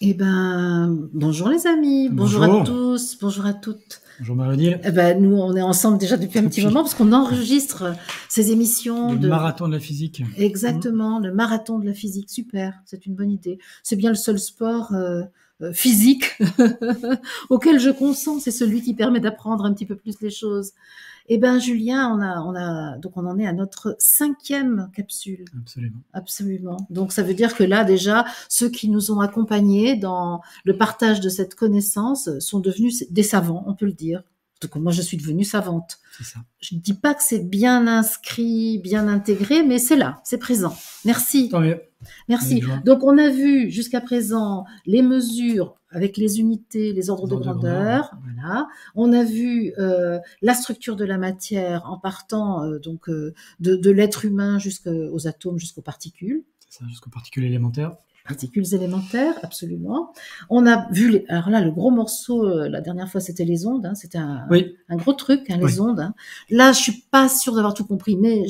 Eh ben, bonjour les amis, bonjour à Bonjour, tous, bonjour à toutes. bonjour Marie-Odile. Eh ben, nous, on est ensemble déjà depuis un petit Depuis moment parce qu'on enregistre ces émissions le de... marathon de la physique. Exactement, le marathon de la physique, super, c'est une bonne idée. C'est bien le seul sport physique auquel je consens, c'est celui qui permet d'apprendre un petit peu plus les choses. Eh ben, Julien, donc on en est à notre 5e capsule. Absolument. Absolument. Donc ça veut dire que là déjà, ceux qui nous ont accompagnés dans le partage de cette connaissance sont devenus des savants, on peut le dire. Donc moi je suis devenue savante. C'est ça. Je ne dis pas que c'est bien inscrit, bien intégré, mais c'est là, c'est présent. Merci. Tant mieux. Merci. Avec joie. Donc on a vu jusqu'à présent les mesures avec les unités, les ordres de grandeur. Voilà. On a vu la structure de la matière en partant de l'être humain jusqu'aux atomes, jusqu'aux particules. C'est ça, jusqu'aux particules élémentaires. Particules élémentaires, absolument. On a vu, alors là, le gros morceau, la dernière fois, c'était les ondes. Hein, c'était un gros truc, hein, les ondes. Hein. Là, je suis pas sûre d'avoir tout compris, mais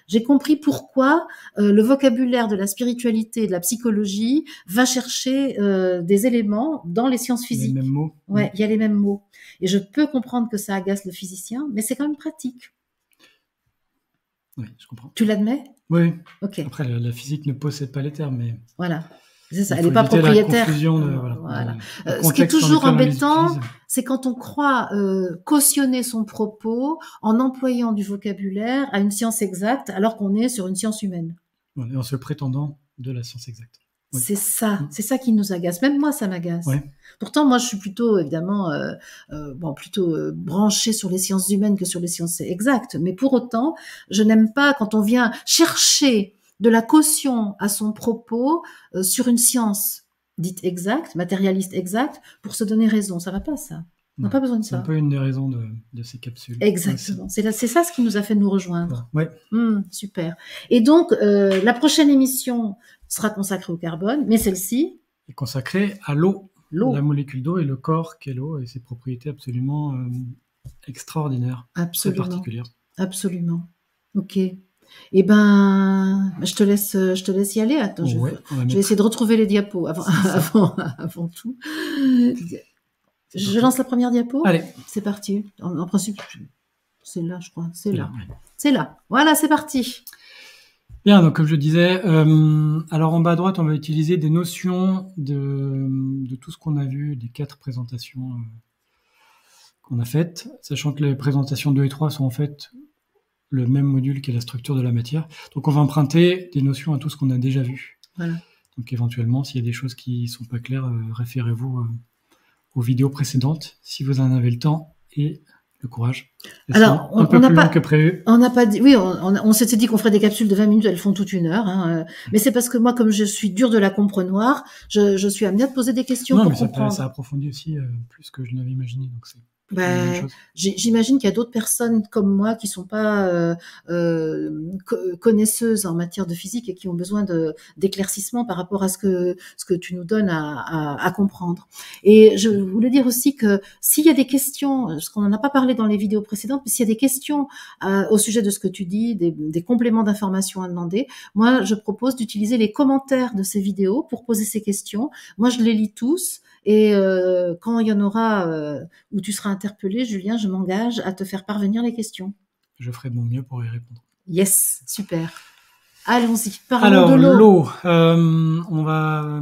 j'ai compris pourquoi le vocabulaire de la spiritualité et de la psychologie va chercher des éléments dans les sciences physiques. Les mêmes mots. Ouais, il y a les mêmes mots. Et je peux comprendre que ça agace le physicien, mais c'est quand même pratique. Oui, je comprends. Tu l'admets ? Oui. Ok. Après, la physique ne possède pas les termes, mais... Voilà. C'est ça, elle n'est pas propriétaire. Voilà. Ce qui est toujours embêtant, c'est quand on croit cautionner son propos en employant du vocabulaire à une science exacte, alors qu'on est sur une science humaine. Et en se prétendant de la science exacte. Oui. C'est ça qui nous agace. Même moi, ça m'agace. Ouais. Pourtant, moi, je suis plutôt, évidemment, branchée sur les sciences humaines que sur les sciences exactes. Mais pour autant, je n'aime pas quand on vient chercher de la caution à son propos sur une science dite exacte, matérialiste exacte, pour se donner raison. Ça va pas, ça. On n'a pas besoin de ça. C'est un peu une des raisons de ces capsules. Exactement. C'est ça ce qui nous a fait nous rejoindre. Ouais. Super. Et donc, la prochaine émission sera consacrée au carbone, mais celle-ci est consacrée à l'eau. La molécule d'eau et le corps qu'est l'eau et ses propriétés absolument extraordinaires, très particulières. Absolument. Ok. Eh ben, je te laisse y aller. Attends, je vais essayer de retrouver les diapos avant tout. Je lance la première diapo. Allez. C'est parti. En principe, c'est là, je crois. C'est là. C'est là. Voilà, c'est parti. Bien, donc comme je disais, alors en bas à droite, on va utiliser des notions de tout ce qu'on a vu, des 4 présentations qu'on a faites, sachant que les présentations 2 et 3 sont en fait le même module qu'est la structure de la matière. Donc on va emprunter des notions à tout ce qu'on a déjà vu. Voilà. Donc éventuellement, s'il y a des choses qui ne sont pas claires, référez-vous aux vidéos précédentes, si vous en avez le temps et le courage. Alors, un peu plus long que prévu. On n'a pas dit, oui, on s'était dit qu'on ferait des capsules de 20 minutes, elles font toute 1 heure. Hein, mais c'est parce que moi, comme je suis dure de la comprenoir, je suis amenée à te poser des questions pour comprendre. Ça approfondit aussi plus que je n'avais imaginé. Donc c'est j'imagine qu'il y a d'autres personnes comme moi qui sont pas connaisseuses en matière de physique et qui ont besoin d'éclaircissement par rapport à ce que tu nous donnes à comprendre. Et je voulais dire aussi que s'il y a des questions, parce qu'on n'en a pas parlé dans les vidéos précédentes, mais s'il y a des questions au sujet de ce que tu dis, des compléments d'informations à demander, moi je propose d'utiliser les commentaires de ces vidéos pour poser ces questions. Moi je les lis tous. Et quand il y en aura où tu seras interpellé, Julien, je m'engage à te faire parvenir les questions. Je ferai de mon mieux pour y répondre. Yes, super. Allons-y, parlons de l'eau. On va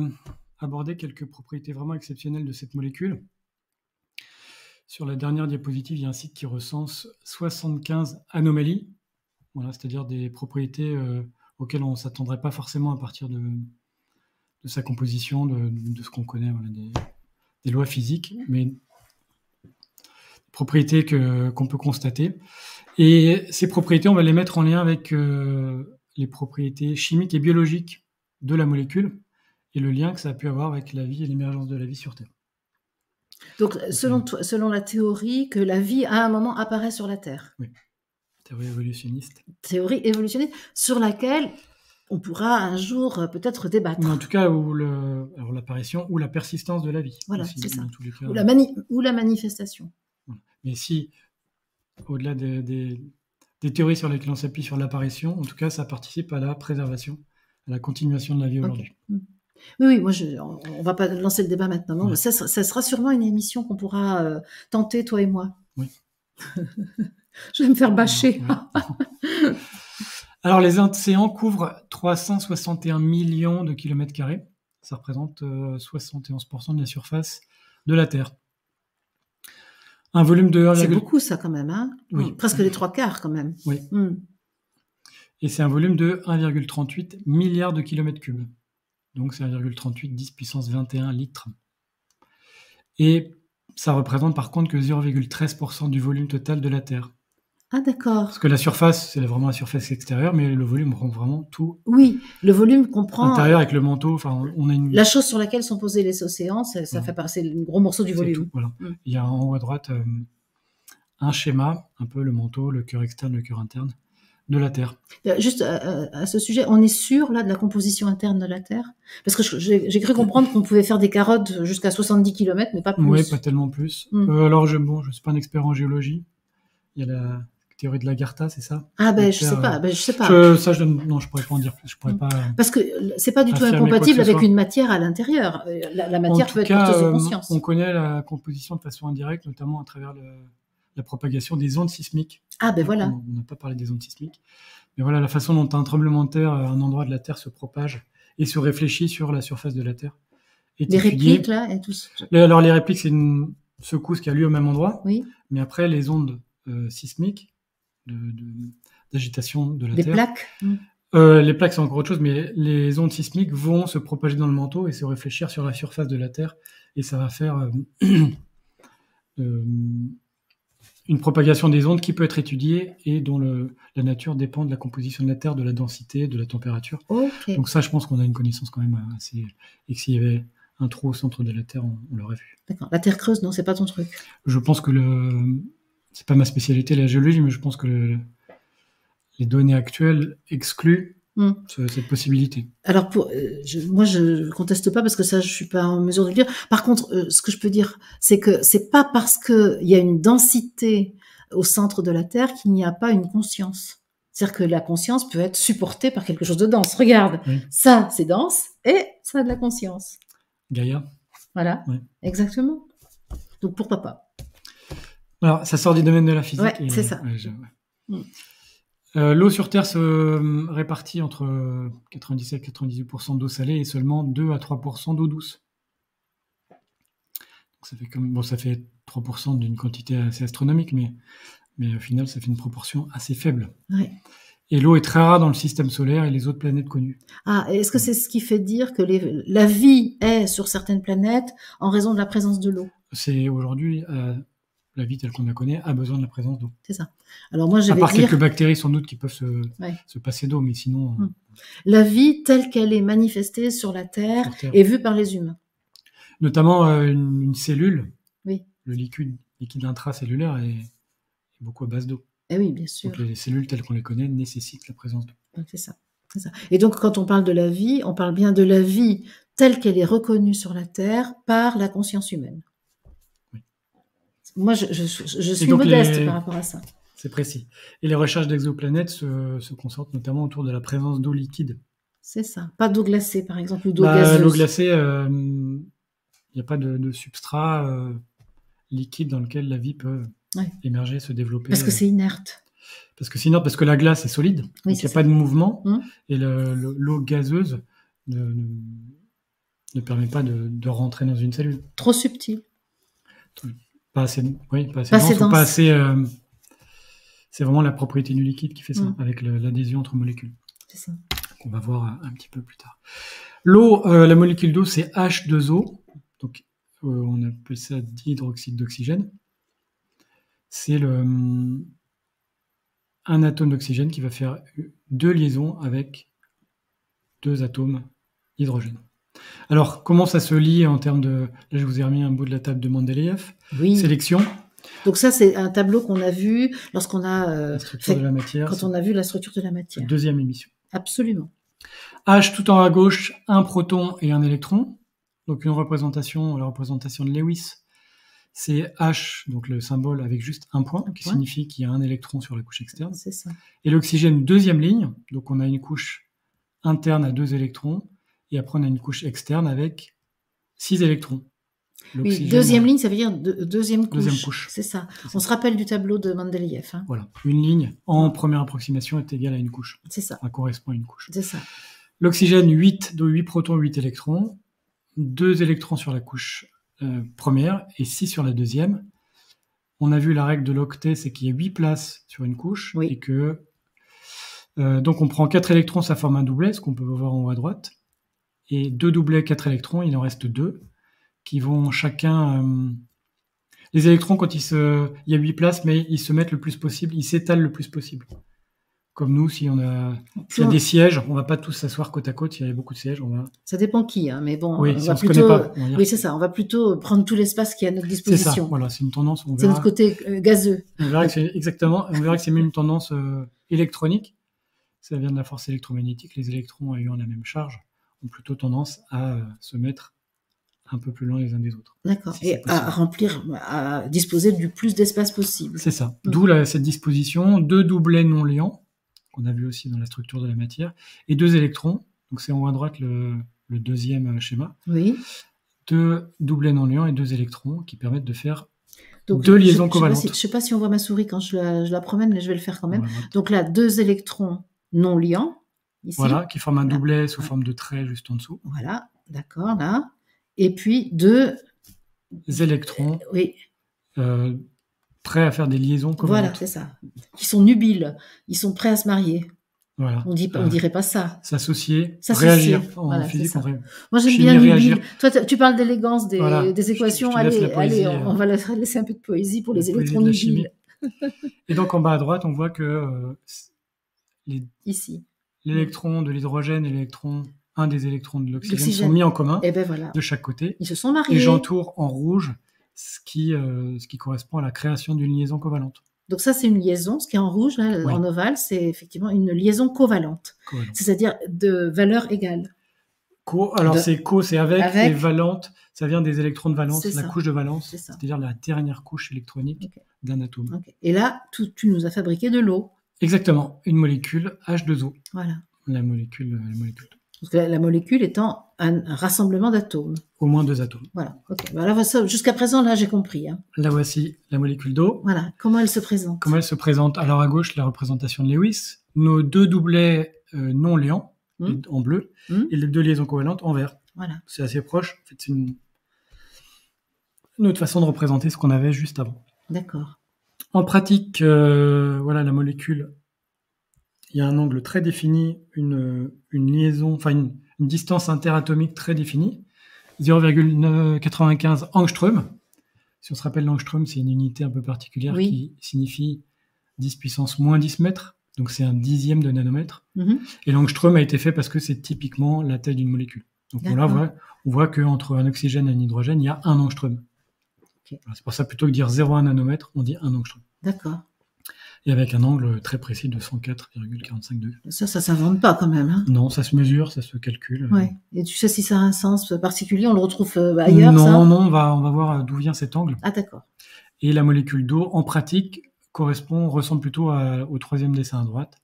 aborder quelques propriétés vraiment exceptionnelles de cette molécule. Sur la dernière diapositive, il y a un site qui recense 75 anomalies, voilà, c'est-à-dire des propriétés auxquelles on ne s'attendrait pas forcément à partir de sa composition, de ce qu'on connaît, voilà, des lois physiques, mais propriétés qu'on peut constater. Et ces propriétés, on va les mettre en lien avec les propriétés chimiques et biologiques de la molécule et le lien que ça a pu avoir avec la vie et l'émergence de la vie sur Terre. Donc, selon la théorie, que la vie, à un moment, apparaît sur la Terre. Oui, théorie évolutionniste. Théorie évolutionniste, sur laquelle on pourra un jour peut-être débattre. Mais en tout cas, alors l'apparition ou la persistance de la vie. Voilà, aussi, c'est ça. dans tous les cas. Ou la manifestation. Voilà. Mais si, au-delà des théories sur lesquelles on s'appuie sur l'apparition, en tout cas, ça participe à la préservation, à la continuation de la vie aujourd'hui. Oui, moi, on va pas lancer le débat maintenant. Non, Ouais. ça sera sûrement une émission qu'on pourra tenter, toi et moi. Oui. Je vais me faire bâcher. Ouais. Alors, les océans couvrent 361 millions de kilomètres carrés. Ça représente 71% de la surface de la Terre. Un volume de 1, C'est beaucoup, ça, quand même. Hein, oui. Presque les 3/4, quand même. Oui. Et c'est un volume de 1,38 milliard de kilomètres cubes. Donc, c'est 1,38 10 puissance 21 litres. Et ça représente par contre que 0,13% du volume total de la Terre. Ah, d'accord. Parce que la surface, c'est vraiment la surface extérieure, mais le volume prend vraiment tout. Oui, le volume comprend. L'intérieur avec le manteau, enfin, on a une. La chose sur laquelle sont posés les océans, ça fait c'est un gros morceau du volume. Tout, voilà. Il y a en haut à droite un schéma, un peu le manteau, le cœur externe, le cœur interne de la Terre. Juste à ce sujet, on est sûr là de la composition interne de la Terre? Parce que j'ai cru comprendre qu'on pouvait faire des carottes jusqu'à 70 km, mais pas plus. Oui, pas tellement plus. Alors, je suis pas un expert en géologie. Il y a la théorie de l'Agartha, c'est ça? Ah ben je sais pas. Non, je pourrais pas en dire plus. Je pourrais pas. Parce que c'est pas du tout incompatible avec une matière à l'intérieur. La matière peut être porteuse de conscience. On connaît la composition de façon indirecte, notamment à travers la propagation des ondes sismiques. Ah ben voilà. On n'a pas parlé des ondes sismiques. Mais voilà, la façon dont un tremblement de terre à un endroit de la Terre se propage et se réfléchit sur la surface de la Terre. Les répliques, là, et tout ça. Alors, les répliques, c'est une secousse qui a lieu au même endroit. Oui. Mais après, les ondes sismiques, d'agitation de la Terre. Des plaques. Les plaques, c'est encore autre chose, mais les ondes sismiques vont se propager dans le manteau et se réfléchir sur la surface de la Terre. Et ça va faire une propagation des ondes qui peut être étudiée et dont la nature dépend de la composition de la Terre, de la densité, de la température. Okay. Donc ça, je pense qu'on a une connaissance quand même assez... Et que s'il y avait un trou au centre de la Terre, on l'aurait vu. D'accord. La Terre creuse, non, c'est pas ton truc? Je pense que c'est pas ma spécialité, la géologie, mais je pense que les données actuelles excluent cette possibilité. Alors, moi, je conteste pas parce que ça, je suis pas en mesure de le dire. Par contre, ce que je peux dire, c'est que c'est pas parce qu'il y a une densité au centre de la Terre qu'il n'y a pas une conscience. C'est-à-dire que la conscience peut être supportée par quelque chose de dense. Regarde, ça, c'est dense et ça a de la conscience. Gaïa. Voilà, exactement. Donc, pourquoi pas? Alors, ça sort du domaine de la physique. Ouais, c'est ça. L'eau sur Terre se répartit entre 97 et 98% d'eau salée et seulement 2 à 3% d'eau douce. Donc ça fait 3% d'une quantité assez astronomique, mais au final, ça fait une proportion assez faible. Ouais. Et l'eau est très rare dans le système solaire et les autres planètes connues. Ah, est-ce que c'est ce qui fait dire que la vie est sur certaines planètes en raison de la présence de l'eau? C'est aujourd'hui... la vie telle qu'on la connaît a besoin de la présence d'eau. C'est ça. Alors moi, à part quelques bactéries sans doute qui peuvent se passer d'eau, mais sinon... La vie telle qu'elle est manifestée sur la Terre est vue par les humains. Notamment une cellule, oui. Le liquide intracellulaire est beaucoup à base d'eau. Eh oui, bien sûr. Donc les cellules telles qu'on les connaît nécessitent la présence d'eau. C'est ça. Et donc quand on parle de la vie, on parle bien de la vie telle qu'elle est reconnue sur la Terre par la conscience humaine. Moi, je suis modeste par rapport à ça. C'est précis. Et les recherches d'exoplanètes se concentrent notamment autour de la présence d'eau liquide. C'est ça. Pas d'eau glacée, par exemple, ou d'eau gazeuse. L'eau glacée, il n'y a pas de substrat liquide dans lequel la vie peut émerger, se développer. Parce que c'est inerte. Parce que la glace est solide, donc il n'y a pas de mouvement, et l'eau gazeuse ne permet pas de rentrer dans une cellule. Trop subtil. Pas assez dense. Ou pas assez, c'est vraiment la propriété du liquide qui fait ça, avec l'adhésion entre molécules. C'est ça. On va voir un petit peu plus tard. L'eau, la molécule d'eau, c'est H2O. Donc, on appelle ça dihydroxyde d'oxygène. C'est un atome d'oxygène qui va faire 2 liaisons avec 2 atomes d'hydrogène. Alors, comment ça se lie en termes de... Là, je vous ai remis un bout de la table de Mendeleïev. Oui. Sélection. Donc ça, c'est un tableau qu'on a vu lorsqu'on a... la structure de la matière. Quand on a vu la structure de la matière. Deuxième émission. Absolument. H tout en haut à gauche, un proton et un électron. Donc, la représentation de Lewis, c'est H, donc le symbole avec juste un point, qui signifie qu'il y a un électron sur la couche externe. C'est ça. Et l'oxygène, deuxième ligne. Donc, on a une couche interne à 2 électrons Et après, on a une couche externe avec 6 électrons. Oui, deuxième ligne, ça veut dire deuxième couche. couche. C'est ça. On se rappelle du tableau de Mendeleïev. Hein. Voilà. Une ligne en première approximation est égale à une couche. C'est ça. Ça correspond à une couche. C'est ça. L'oxygène, 8 protons, 8 électrons. 2 électrons sur la couche première et 6 sur la deuxième. On a vu la règle de l'octet, c'est qu'il y a 8 places sur une couche. Oui. Et que donc on prend 4 électrons, ça forme un doublet, ce qu'on peut voir en haut à droite. Et 2 doublets, 4 électrons, il en reste 2, qui vont chacun... les électrons, quand il y a 8 places, mais ils se mettent le plus possible, ils s'étalent le plus possible. Comme nous, s'il y a des sièges, on ne va pas tous s'asseoir côte à côte, il y a beaucoup de sièges. Ça dépend qui, hein, mais bon, oui, on si va on plutôt... se connaît pas, oui, c'est ça, on va plutôt prendre tout l'espace qui est à notre disposition. C'est ça, voilà, c'est une tendance. C'est notre côté gazeux. On verra que exactement, on verra que c'est même une tendance électronique. Ça vient de la force électromagnétique. Les électrons ayant la même charge ont plutôt tendance à se mettre un peu plus loin les uns des autres. D'accord. Si et à remplir, à disposer du plus d'espace possible. C'est ça. D'où cette disposition. 2 doublets non liants, qu'on a vu aussi dans la structure de la matière, et 2 électrons. Donc c'est en haut à droite le deuxième schéma. Oui. 2 doublets non liants et 2 électrons qui permettent de faire 2 liaisons covalentes. Je ne sais pas si on voit ma souris quand je la promène, mais je vais le faire quand même. Donc là, 2 électrons non liants. Ici. Voilà, qui forment un doublet sous forme de trait juste en dessous. Voilà, d'accord, là. Et puis 2 électrons oui. Prêts à faire des liaisons covalentes. Voilà, c'est ça. Qui sont nubiles, ils sont prêts à se marier. Voilà. On dirait pas ça. S'associer, réagir. En physique, moi j'aime bien nubile. Toi, tu parles d'élégance des équations. Allez, on va laisser un peu de poésie pour les électrons nubiles. Et donc en bas à droite, on voit que ici. L'électron de l'hydrogène et un des électrons de l'oxygène sont mis en commun de chaque côté. Ils se sont mariés. Et j'entoure en rouge ce qui correspond à la création d'une liaison covalente. Donc ça, c'est une liaison. Ce qui est en rouge, là, en ovale, c'est effectivement une liaison covalente. C'est-à-dire de valeur égale. C'est avec, et valente, ça vient des électrons de valence, la couche de valence, c'est-à-dire la dernière couche électronique d'un atome. Et là, tu nous as fabriqué de l'eau. Exactement, une molécule H2O. Voilà. La molécule. Parce que la molécule étant un rassemblement d'atomes. Au moins 2 atomes. Voilà. Ok. Voilà, jusqu'à présent, là, j'ai compris. Hein. Là, voici la molécule d'eau. Voilà. Comment elle se présente? Alors, à gauche, la représentation de Lewis. Nos 2 doublets non liants, en bleu, et les 2 liaisons covalentes en vert. Voilà. C'est assez proche. En fait, c'est une autre façon de représenter ce qu'on avait juste avant. D'accord. En pratique, voilà la molécule. Il y a un angle très défini, une liaison, enfin une distance interatomique très définie, 0,95 angstrom. Si on se rappelle, l'angstrom, c'est une unité un peu particulière qui signifie 10 puissance moins 10 mètres, donc c'est un dixième de nanomètre. Et l'angstrom a été fait parce que c'est typiquement la taille d'une molécule. Donc on voit qu'entre un oxygène et un hydrogène, il y a 1 angstrom. Okay. C'est pour ça, plutôt que dire 0,1 nanomètre, on dit 1 angstrom. D'accord. Et avec un angle très précis de 104,45 degrés. Ça s'invente pas quand même. Hein. Non, ça se mesure, ça se calcule. Ouais. Et tu sais si ça a un sens particulier, on le retrouve ailleurs? Non, on va voir d'où vient cet angle. Ah d'accord. Et la molécule d'eau, en pratique, ressemble plutôt au troisième dessin à droite.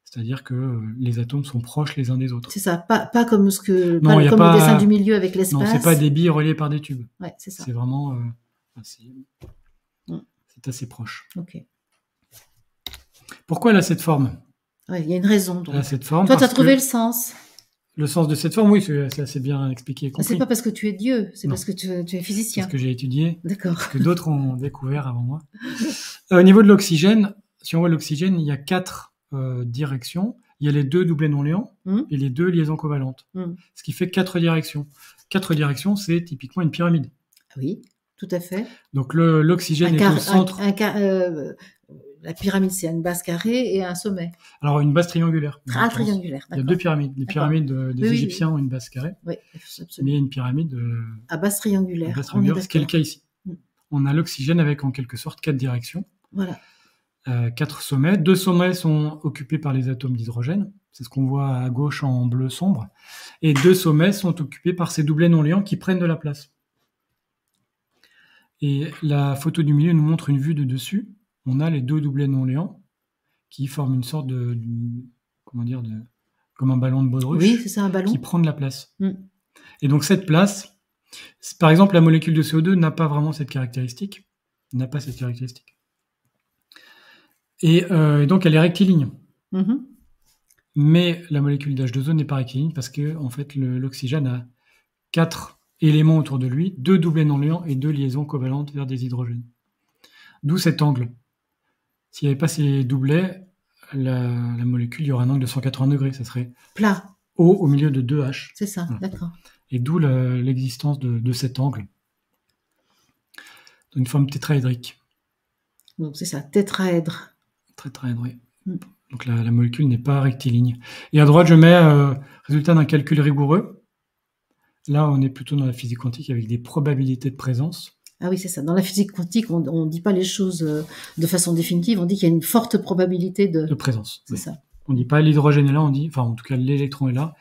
C'est-à-dire que les atomes sont proches les uns des autres. C'est ça, pas comme le dessin du milieu avec l'espace. Non, c'est pas des billes reliées par des tubes. Ouais, c'est ça. C'est vraiment... c'est assez proche. Ok. Pourquoi elle a cette forme? Ouais, il y a une raison. Donc. Elle a cette forme. Toi, tu as trouvé le sens. Le sens de cette forme, oui, c'est assez bien expliqué et compris. C'est pas parce que tu es Dieu, c'est parce que tu es physicien. Parce que j'ai étudié. D'accord. Que d'autres ont découvert avant moi. Au niveau de l'oxygène, si on voit l'oxygène, il y a 4 directions. Il y a les 2 doublets non liants et les 2 liaisons covalentes. Ce qui fait 4 directions. 4 directions, c'est typiquement une pyramide. Oui, tout à fait. Donc l'oxygène est au centre. La pyramide, c'est une base carrée et un sommet. Alors, une base triangulaire. Triangulaire, d'accord. Il y a 2 pyramides. Les pyramides des Égyptiens ont une base carrée. Oui, absolument. Mais il y a une pyramide à base triangulaire. Ce qui est le cas ici. On a l'oxygène avec, en quelque sorte, 4 directions. Voilà. 4 sommets. 2 sommets sont occupés par les atomes d'hydrogène. C'est ce qu'on voit à gauche en bleu sombre. Et 2 sommets sont occupés par ces doublets non liants qui prennent de la place. Et la photo du milieu nous montre une vue de dessus. On a les 2 doublets non liants qui forment une sorte comme un ballon de baudruche, Oui, c'est ça, un ballon. qui prend de la place. Mm. Et donc cette place, par exemple, la molécule de CO2 n'a pas vraiment cette caractéristique. N'a pas cette caractéristique. Et donc elle est rectiligne. Mhm. Mais la molécule d'H2O n'est pas rectiligne parce que en fait, l'oxygène a 4 éléments autour de lui, 2 doublets non-liants et 2 liaisons covalentes vers des hydrogènes. D'où cet angle. S'il n'y avait pas ces doublets, la molécule, il y aurait un angle de 180 degrés. Ça serait Plat, O au milieu de 2 H. c'est ça, Voilà. d'accord. Et d'où l'existence de cet angle. Une forme tétraédrique. Donc c'est ça, tétraèdre. Tétraèdre, oui. Mm. Donc la molécule n'est pas rectiligne. Et à droite, je mets résultat d'un calcul rigoureux. Là, on est plutôt dans la physique quantique avec des probabilités de présence. Ah oui, c'est ça. Dans la physique quantique, on ne dit pas les choses de façon définitive, on dit qu'il y a une forte probabilité De présence. C'est Oui. ça. On ne dit pas l'hydrogène est là, on dit, enfin en tout cas l'électron est là.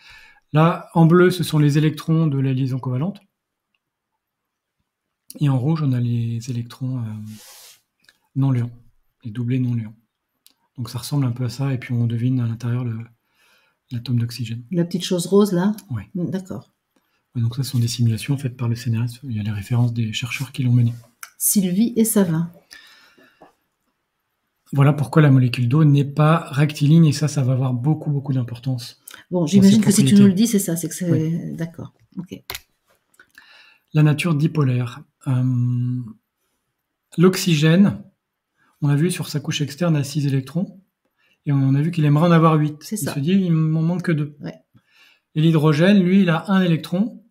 Là, en bleu, ce sont les électrons de la liaison covalente. Et en rouge, on a les électrons non-liants, les doublés non-liants. Donc ça ressemble un peu à ça, et puis on devine à l'intérieur l'atome d'oxygène. La petite chose rose là. Oui. D'accord. Donc ça, ce sont des simulations faites par le CNRS. Il y a les références des chercheurs qui l'ont mené. Sylvie et Savin. Voilà pourquoi la molécule d'eau n'est pas rectiligne, et ça va avoir beaucoup, beaucoup d'importance. Bon, j'imagine que si tu propriétés. nous le dis, c'est ça, c'est que c'est... Oui. D'accord, ok. La nature dipolaire. L'oxygène, on a vu sur sa couche externe a 6 électrons, et on a vu qu'il aimerait en avoir 8. C'est il ça. se dit, il m'en manque que 2. Ouais. Et l'hydrogène, lui, il a 1 électron,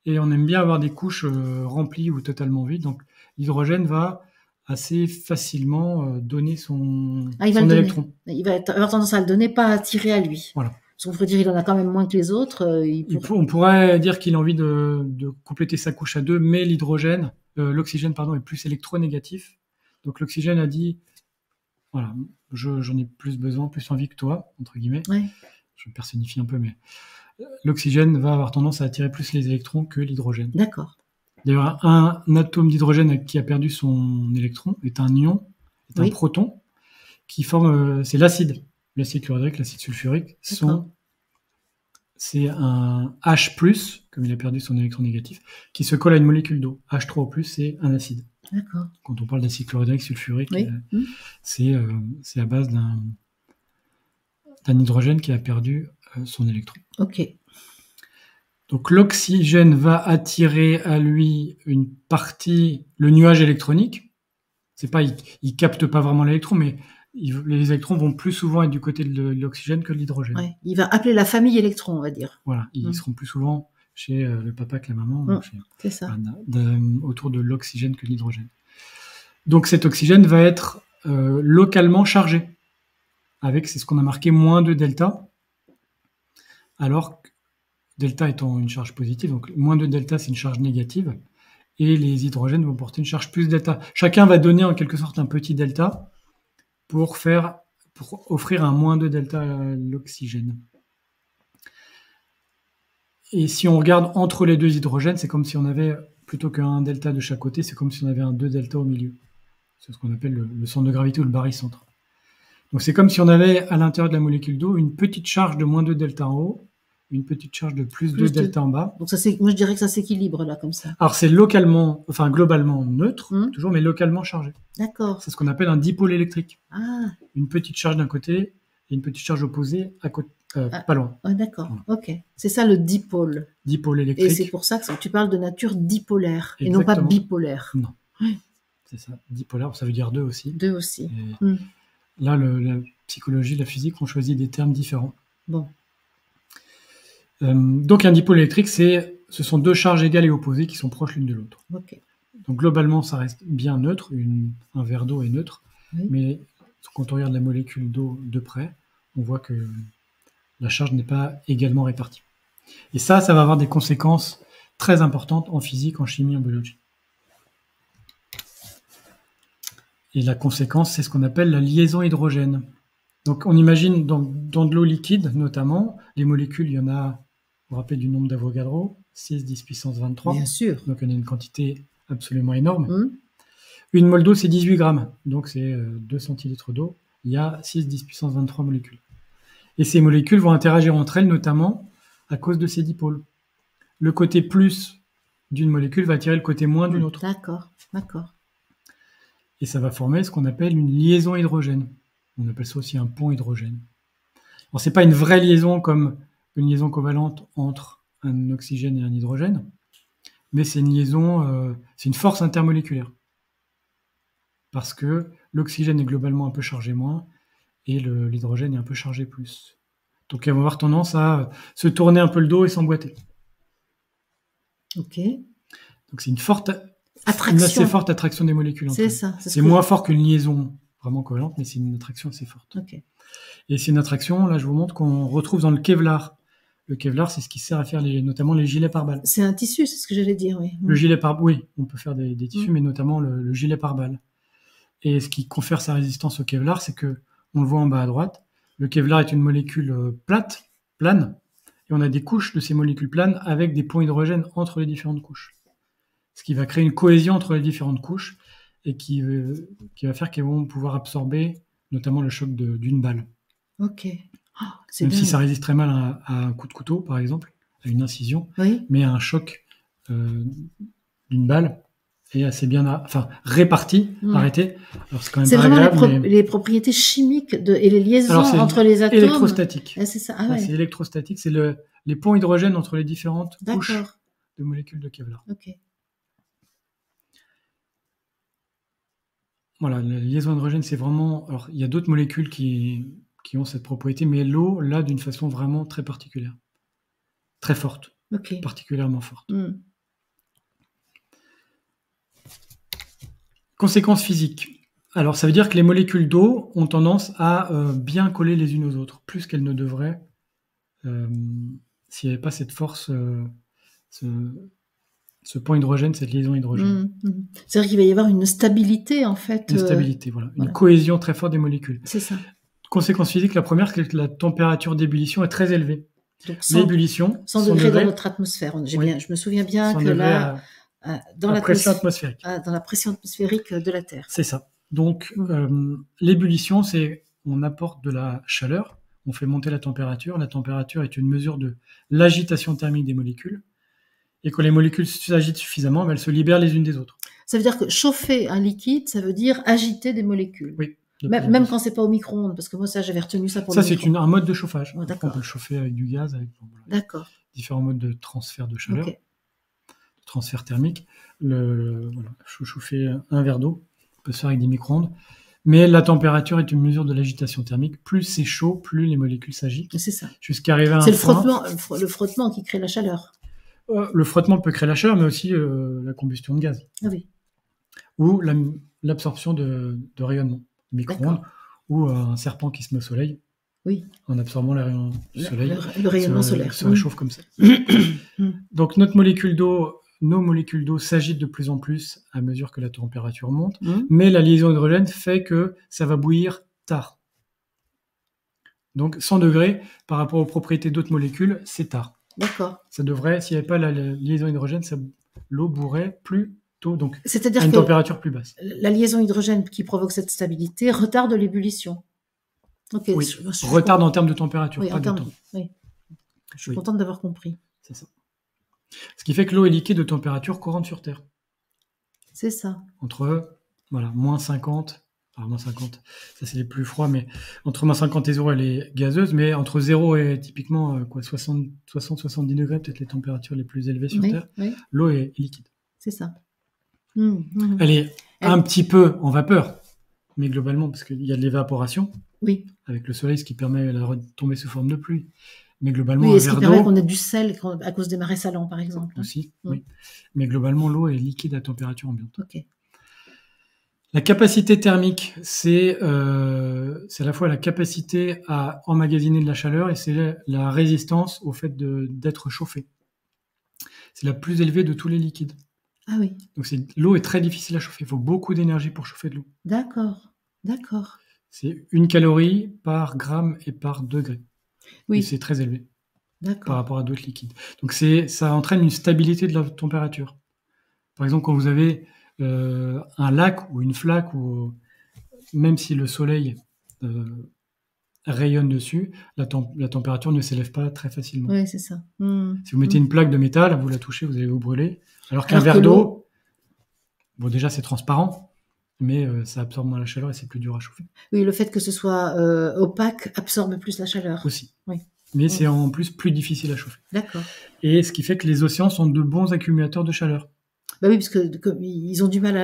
et on aime bien avoir des couches remplies ou totalement vides. Donc l'hydrogène va assez facilement donner son électron. Il va avoir tendance à le donner, pas à tirer à lui. Voilà. Parce qu'on pourrait dire qu'il en a quand même moins que les autres. On pourrait dire qu'il a envie de compléter sa couche à 2, mais l'oxygène est plus électronégatif. Donc l'oxygène a dit, voilà, j'en ai plus besoin, plus envie que toi, entre guillemets. Ouais. Je personnifie un peu, mais l'oxygène va avoir tendance à attirer plus les électrons que l'hydrogène. D'accord. D'ailleurs, un atome d'hydrogène qui a perdu son électron est un ion, est un proton, qui forme, c'est l'acide. L'acide chlorhydrique, l'acide sulfurique, c'est un H+, comme il a perdu son électron négatif, qui se colle à une molécule d'eau. H3O+, c'est un acide. D'accord. Quand on parle d'acide chlorhydrique sulfurique, oui. C'est à base d'un hydrogène qui a perdu son électron. Ok. Donc l'oxygène va attirer à lui une partie, le nuage électronique. C'est pas, il capte pas vraiment l'électron, mais les électrons vont plus souvent être du côté de l'oxygène que de l'hydrogène. Ouais. Il va appeler la famille électron, on va dire. Voilà, ils seront plus souvent chez le papa que la maman, c'est ça. Autour de l'oxygène que de l'hydrogène. Donc cet oxygène va être localement chargé, c'est ce qu'on a marqué moins de delta, alors que delta étant une charge positive, donc moins de delta c'est une charge négative, et les hydrogènes vont porter une charge plus delta. Chacun va donner en quelque sorte un petit delta pour offrir un moins de delta à l'oxygène. Et si on regarde entre les deux hydrogènes, c'est comme si on avait, plutôt qu'un delta de chaque côté, c'est comme si on avait un 2 delta au milieu. C'est ce qu'on appelle le centre de gravité ou le barycentre. Donc c'est comme si on avait à l'intérieur de la molécule d'eau une petite charge de moins 2 delta en haut, une petite charge de plus 2 delta en bas. Donc moi je dirais que ça s'équilibre là comme ça. Alors c'est globalement neutre, toujours, mais localement chargé. D'accord. C'est ce qu'on appelle un dipôle électrique. Ah. Une petite charge d'un côté et une petite charge opposée à côté, pas loin. Ah, d'accord, ok. C'est ça le dipôle. Dipôle électrique. Et c'est pour ça que tu parles de nature dipolaire. Exactement. Et non pas bipolaire. Non. C'est ça, dipolaire, ça veut dire deux aussi. Deux aussi. Là, la psychologie, la physique ont choisi des termes différents. Bon. Donc un dipôle électrique, ce sont deux charges égales et opposées qui sont proches l'une de l'autre. Okay. Donc globalement, ça reste bien neutre, un verre d'eau est neutre, mais quand on regarde la molécule d'eau de près, on voit que la charge n'est pas également répartie. Et ça va avoir des conséquences très importantes en physique, en chimie, en biologie. Et la conséquence, c'est ce qu'on appelle la liaison hydrogène. Donc on imagine dans de l'eau liquide, notamment, les molécules, il y en a, vous vous rappelez du nombre d'Avogadro, 6, 10 puissance 23. Bien sûr. Donc on a une quantité absolument énorme. Une mole d'eau, c'est 18 grammes. Donc c'est 2 centilitres d'eau. Il y a 6, 10 puissance 23 molécules. Et ces molécules vont interagir entre elles, notamment à cause de ces dipôles. Le côté plus d'une molécule va attirer le côté moins d'une autre. D'accord, d'accord. Et ça va former ce qu'on appelle une liaison hydrogène. On appelle ça aussi un pont hydrogène. Alors, c'est pas une vraie liaison comme une liaison covalente entre un oxygène et un hydrogène, mais c'est une liaison, c'est une force intermoléculaire. Parce que l'oxygène est globalement un peu chargé moins et l'hydrogène est un peu chargé plus. Donc, elles vont avoir tendance à se tourner un peu le dos et s'emboîter. Ok. Donc, c'est une Attraction. assez forte attraction des molécules entre elles. C'est ça. C'est moins fort qu'une liaison vraiment covalente, mais c'est une attraction assez forte. Ok. Et c'est une attraction, là je vous montre, qu'on retrouve dans le Kevlar. Le Kevlar, c'est ce qui sert à faire notamment les gilets pare-balles. C'est un tissu, c'est ce que j'allais dire, oui. Le gilet pare-balles, oui, on peut faire des tissus, mais notamment le gilet pare-balles. Et ce qui confère sa résistance au Kevlar, c'est que, on le voit en bas à droite, le Kevlar est une molécule plane, et on a des couches de ces molécules planes avec des ponts hydrogènes entre les différentes couches. Ce qui va créer une cohésion entre les différentes couches et qui va faire qu'elles vont pouvoir absorber notamment le choc d'une balle. Ok. Oh, même si ça résiste très mal à un coup de couteau, par exemple, à une incision, oui. mais à un choc d'une balle est assez bien réparti, arrêté. Alors, c'est quand même c'est pas vraiment agréable, les propriétés chimiques et les liaisons entre les atomes. Électrostatique. C'est ça. Ah, ouais. C'est électrostatique, c'est les ponts hydrogènes entre les différentes couches de molécules de Kevlar. Ok. Voilà, la liaison hydrogène, c'est vraiment... Alors, il y a d'autres molécules qui ont cette propriété, mais l'eau, là, d'une façon vraiment très particulière. Très forte. Okay. Particulièrement forte. Conséquences physiques. Alors, ça veut dire que les molécules d'eau ont tendance à bien coller les unes aux autres, plus qu'elles ne devraient, s'il n'y avait pas cette force, ce pont hydrogène, cette liaison hydrogène. C'est-à-dire qu'il va y avoir une stabilité, en fait. Une stabilité, voilà. Une cohésion très forte des molécules. C'est ça. Conséquence physique, la première, c'est que la température d'ébullition est très élevée. Donc, l'ébullition, 100 degrés dans notre atmosphère. Je me souviens bien que là, dans la pression atmosphérique. Dans la pression atmosphérique de la Terre. C'est ça. Donc, l'ébullition, c'est on apporte de la chaleur, on fait monter la température. La température est une mesure de l'agitation thermique des molécules. Et quand les molécules s'agitent suffisamment, elles se libèrent les unes des autres. Ça veut dire que chauffer un liquide, ça veut dire agiter des molécules. Oui. Même quand c'est pas au micro-ondes, parce que moi, ça, j'avais retenu ça pour le micro-ondes. Ça, c'est un mode de chauffage. Oh, on peut le chauffer avec du gaz, avec d'accord. Différents modes de transfert de chaleur, de transfert thermique. Chauffer un verre d'eau, on peut se faire avec des micro-ondes. Mais la température est une mesure de l'agitation thermique. Plus c'est chaud, plus les molécules s'agitent. C'est ça. Jusqu'à arriver à un point. C'est le frottement qui crée la chaleur. Le frottement peut créer la chaleur, mais aussi la combustion de gaz. Ah oui. Ou l'absorption de rayonnement. Micro-ondes, ou un serpent qui se met au soleil. Oui. En absorbant les rayons du soleil. Le rayonnement solaire. Se réchauffe comme ça. Donc nos molécules d'eau s'agitent de plus en plus à mesure que la température monte, mais la liaison hydrogène fait que ça va bouillir tard. Donc 100 degrés par rapport aux propriétés d'autres molécules, c'est tard. D'accord. Ça devrait, s'il n'y avait pas la liaison hydrogène, l'eau bourrait plus tôt, donc c'est-à-dire à une température plus basse. La liaison hydrogène qui provoque cette stabilité retarde l'ébullition. Okay. Oui, retarde en termes de température, oui, pas de temps. Oui. Je suis contente d'avoir compris. C'est ça. Ce qui fait que l'eau est liquide de température courante sur Terre. C'est ça. Entre moins 50, alors moins 50, ça c'est les plus froids, mais entre moins 50 et 0, elle est gazeuse, mais entre 0 et typiquement 60-70 degrés, peut-être les températures les plus élevées sur Terre, l'eau est liquide. C'est ça. Elle est un petit peu en vapeur, mais globalement, parce qu'il y a de l'évaporation, avec le soleil, ce qui permet de tomber sous forme de pluie. Mais globalement, et ce qui permet qu'on ait du sel à cause des marais salants, par exemple. Aussi, oui. Mais globalement, l'eau est liquide à température ambiante. Okay. La capacité thermique, c'est à la fois la capacité à emmagasiner de la chaleur et c'est la résistance au fait d'être chauffé. C'est la plus élevée de tous les liquides. Ah oui. Donc l'eau est très difficile à chauffer. Il faut beaucoup d'énergie pour chauffer de l'eau. D'accord. C'est 1 calorie par gramme et par degré. Oui. Et c'est très élevé par rapport à d'autres liquides. Donc ça entraîne une stabilité de la température. Par exemple, quand vous avez un lac ou une flaque, même si le soleil rayonne dessus, la température ne s'élève pas très facilement. Oui, c'est ça. Si vous mettez une plaque de métal, vous la touchez, vous allez vous brûler. Alors qu'un Alors que verre l'eau, d'eau, bon, déjà c'est transparent, mais ça absorbe moins la chaleur et c'est plus dur à chauffer oui, le fait que ce soit opaque absorbe plus la chaleur. aussi. Oui. Mais c'est en plus plus difficile à chauffer. D'accord. Et ce qui fait que les océans sont de bons accumulateurs de chaleur. Bah oui, parce que ils ont du mal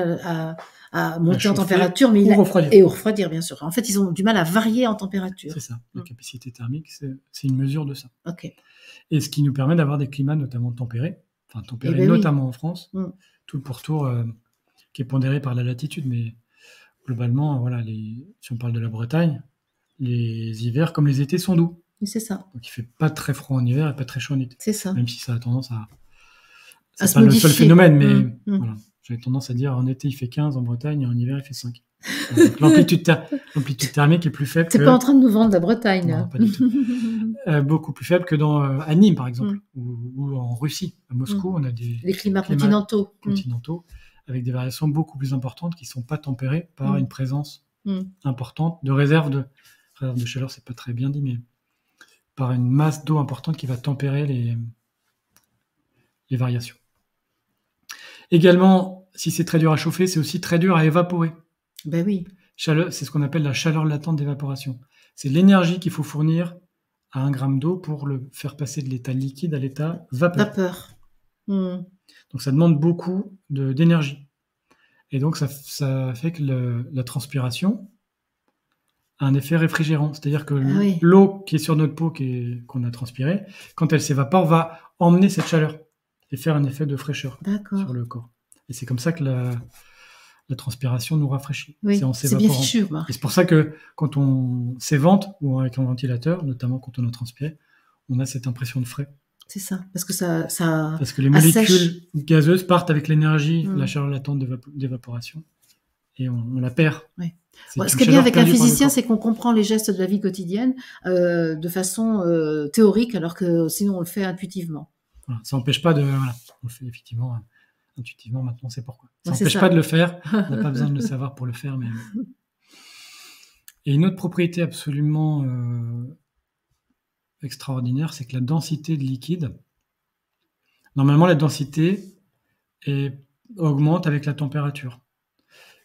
à monter en chauffer température, mais ou refroidir. et au refroidir, bien sûr. En fait, ils ont du mal à varier en température. C'est ça. La capacité thermique, c'est une mesure de ça. Ok. Et ce qui nous permet d'avoir des climats notamment tempérés, ben notamment en France, Mm. tout le pourtour qui est pondéré par la latitude, mais globalement, voilà, si on parle de la Bretagne, les hivers comme les étés sont doux. Oui, c'est ça. Donc il fait pas très froid en hiver et pas très chaud en été. C'est ça. Même si ça a tendance à... À C'est se pas le seul modifier. phénomène, mais Mm. voilà. J'avais tendance à dire en été il fait 15 en Bretagne et en hiver il fait 5. Donc, l'amplitude thermique est plus faible T'es que... pas en train de nous vendre la Bretagne. Non, là. pas du tout. Beaucoup plus faible que à Nîmes, par exemple, ou en Russie. À Moscou, on a des Les climats continentaux. avec des variations beaucoup plus importantes qui ne sont pas tempérées par une présence Mm. importante de réserve de chaleur, c'est pas très bien dit, mais par une masse d'eau importante qui va tempérer les variations. Également, si c'est très dur à chauffer, c'est aussi très dur à évaporer. Ben oui. C'est ce qu'on appelle la chaleur latente d'évaporation. C'est l'énergie qu'il faut fournir à 1 gramme d'eau pour le faire passer de l'état liquide à l'état vapeur. Mm. Donc ça demande beaucoup d'énergie. Et donc ça fait que la transpiration a un effet réfrigérant. C'est-à-dire que l'eau qui est sur notre peau, qu'on a transpirée, quand elle s'évapore, va emmener cette chaleur et faire un effet de fraîcheur sur le corps. Et c'est comme ça que la transpiration nous rafraîchit. Oui, c'est en c'est bien s'évaporant. fichu, Marc. Et c'est pour ça que quand on s'évente, ou avec un ventilateur, notamment quand on a transpiré, on a cette impression de frais. C'est ça, parce que ça parce que les molécules gazeuses partent avec l'énergie, la chaleur latente d'évaporation, et on la perd. Oui. Ce qui est bien avec un physicien, c'est qu'on comprend les gestes de la vie quotidienne de façon théorique, alors que sinon on le fait intuitivement. Voilà, ça n'empêche pas de... Voilà, on le fait effectivement intuitivement, maintenant on sait pourquoi. Ça n'empêche pas de le faire, on n'a pas besoin de le savoir pour le faire. Mais... Et une autre propriété absolument extraordinaire, c'est que la densité de liquide, normalement la densité augmente avec la température.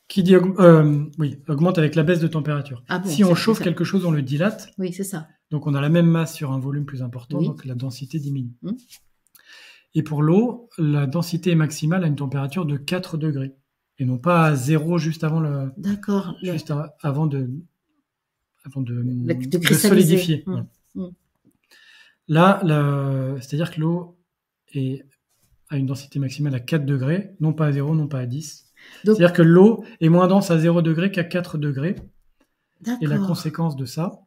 Qui dit augmente avec la baisse de température. Ah bon, si on chauffe quelque chose, on le dilate. Oui, c'est ça. Donc on a la même masse sur un volume plus important, donc la densité diminue. Et pour l'eau, la densité est maximale à une température de 4 degrés. Et non pas à 0 juste avant avant de solidifier. Là, c'est-à-dire que l'eau a une densité maximale à 4 degrés, non pas à 0, non pas à 10. C'est-à-dire que l'eau est moins dense à 0 degré qu'à 4 degrés. Et la conséquence de ça,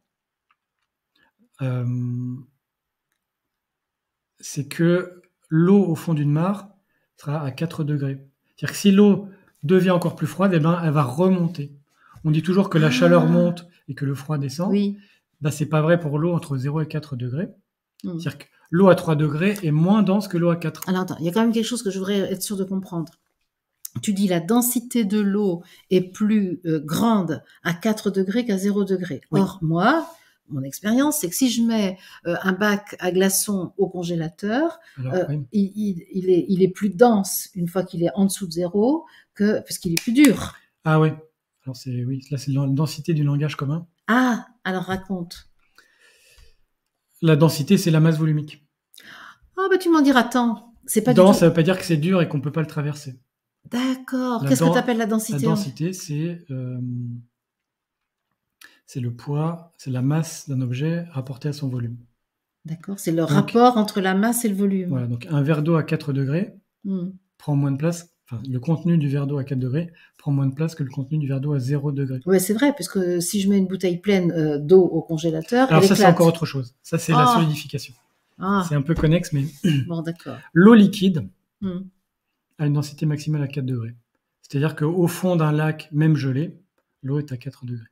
c'est que l'eau au fond d'une mare sera à 4 degrés. C'est-à-dire que si l'eau devient encore plus froide, elle va remonter. On dit toujours que la chaleur monte et que le froid descend. Oui. C'est pas vrai pour l'eau entre 0 et 4 degrés. C'est-à-dire que l'eau à 3 degrés est moins dense que l'eau à 4. Alors attends, il y a quand même quelque chose que je voudrais être sûr de comprendre. Tu dis la densité de l'eau est plus grande à 4 degrés qu'à 0 degrés. Oui. Or, moi, mon expérience, c'est que si je mets un bac à glaçons au congélateur, il est plus dense une fois qu'il est en dessous de 0 parce qu'il est plus dur. Ah oui. Alors là c'est la densité du langage commun. Ah, alors raconte. La densité, c'est la masse volumique. Ah tu m'en diras tant. C'est pas dense, ça veut pas dire que c'est dur et qu'on peut pas le traverser. D'accord. Qu'est-ce que tu appelles la densité? La densité, c'est le poids, c'est la masse d'un objet rapporté à son volume. D'accord, c'est le rapport entre la masse et le volume. Voilà, donc un verre d'eau à 4 degrés prend moins de place, le contenu du verre d'eau à 4 degrés prend moins de place que le contenu du verre d'eau à 0 degré. Oui, c'est vrai, puisque si je mets une bouteille pleine d'eau au congélateur, alors ça, c'est encore autre chose. Ça, c'est la solidification. C'est un peu connexe, mais... Bon, d'accord. L'eau liquide a une densité maximale à 4 degrés. C'est-à-dire qu'au fond d'un lac, même gelé, l'eau est à 4 degrés.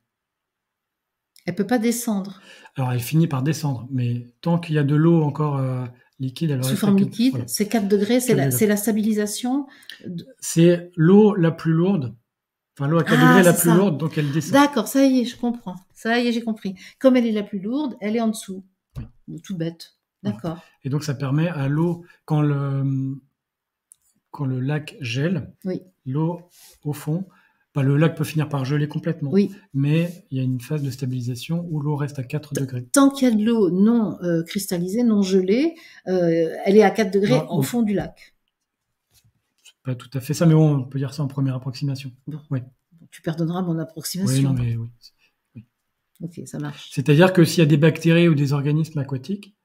Elle ne peut pas descendre. Alors, elle finit par descendre, mais tant qu'il y a de l'eau encore liquide... Sous forme liquide, c'est 4 degrés, c'est la stabilisation. C'est l'eau la plus lourde Enfin, l'eau à 4 Ah, degrés est la c'est plus ça. lourde, donc elle descend. D'accord, ça y est, je comprends. Ça y est, j'ai compris. Comme elle est la plus lourde, elle est en dessous. Oui. Tout bête. Voilà. D'accord. Et donc, ça permet à l'eau, quand le lac gèle, Oui, l'eau au fond, le lac peut finir par geler complètement, oui. mais il y a une phase de stabilisation où l'eau reste à 4 degrés. Tant qu'il y a de l'eau non cristallisée, non gelée, elle est à 4 degrés Non, au fond du lac. pas tout à fait ça, mais bon, on peut dire ça en première approximation. Bon. Oui. Tu pardonneras mon Oui, approximation. non, mais oui. Ok, ça marche. C'est-à-dire que s'il y a des bactéries ou des organismes aquatiques,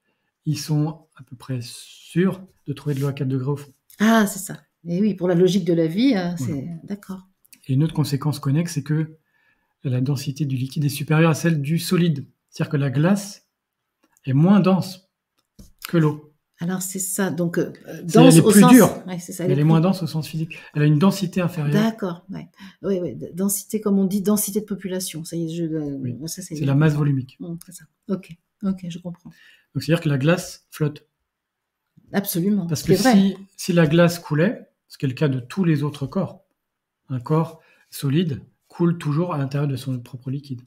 ils sont à peu près sûrs de trouver de l'eau à 4 degrés au fond. Ah, c'est ça. Et oui, pour la logique de la vie, c'est Voilà. d'accord. Et une autre conséquence connexe, c'est que la densité du liquide est supérieure à celle du solide. C'est-à-dire que la glace est moins dense que l'eau. Alors c'est ça. Donc Elle est plus dure, ouais, c'est ça, mais elle est moins dense au sens physique. Elle a une densité inférieure. D'accord. Ouais. Oui, oui. Densité, comme on dit, densité de population. Ça y est, Oui. ça, C'est la masse volumique. C'est ça. Ok, ok, je comprends. Donc c'est-à-dire que la glace flotte. Absolument. Parce que si la glace coulait, ce qui est le cas de tous les autres corps, un corps solide coule toujours à l'intérieur de son propre liquide.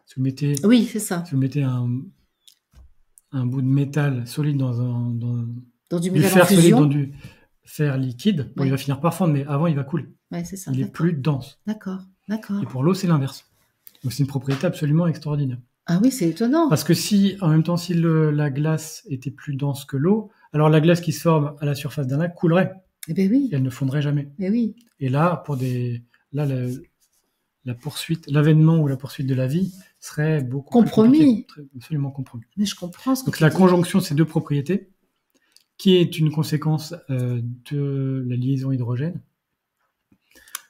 Si vous mettez, oui, c'est ça. Si vous mettez un bout de métal solide dans du métal fer solide dans du fer liquide, bon, il va finir par fondre, mais avant il va couler. Ouais, c'est ça. Il est plus dense. D'accord, d'accord. Et pour l'eau, c'est l'inverse. Donc c'est une propriété absolument extraordinaire. Ah oui, c'est étonnant. Parce que en même temps, si la glace était plus dense que l'eau, alors la glace qui se forme à la surface d'un lac coulerait. Eh ben oui. Et elle ne fondrait jamais. Eh oui. Et là, la poursuite, l'avènement ou la poursuite de la vie serait beaucoup compromis. Absolument compromis. Mais je comprends ce que Donc la conjonction de ces deux propriétés, qui est une conséquence de la liaison hydrogène,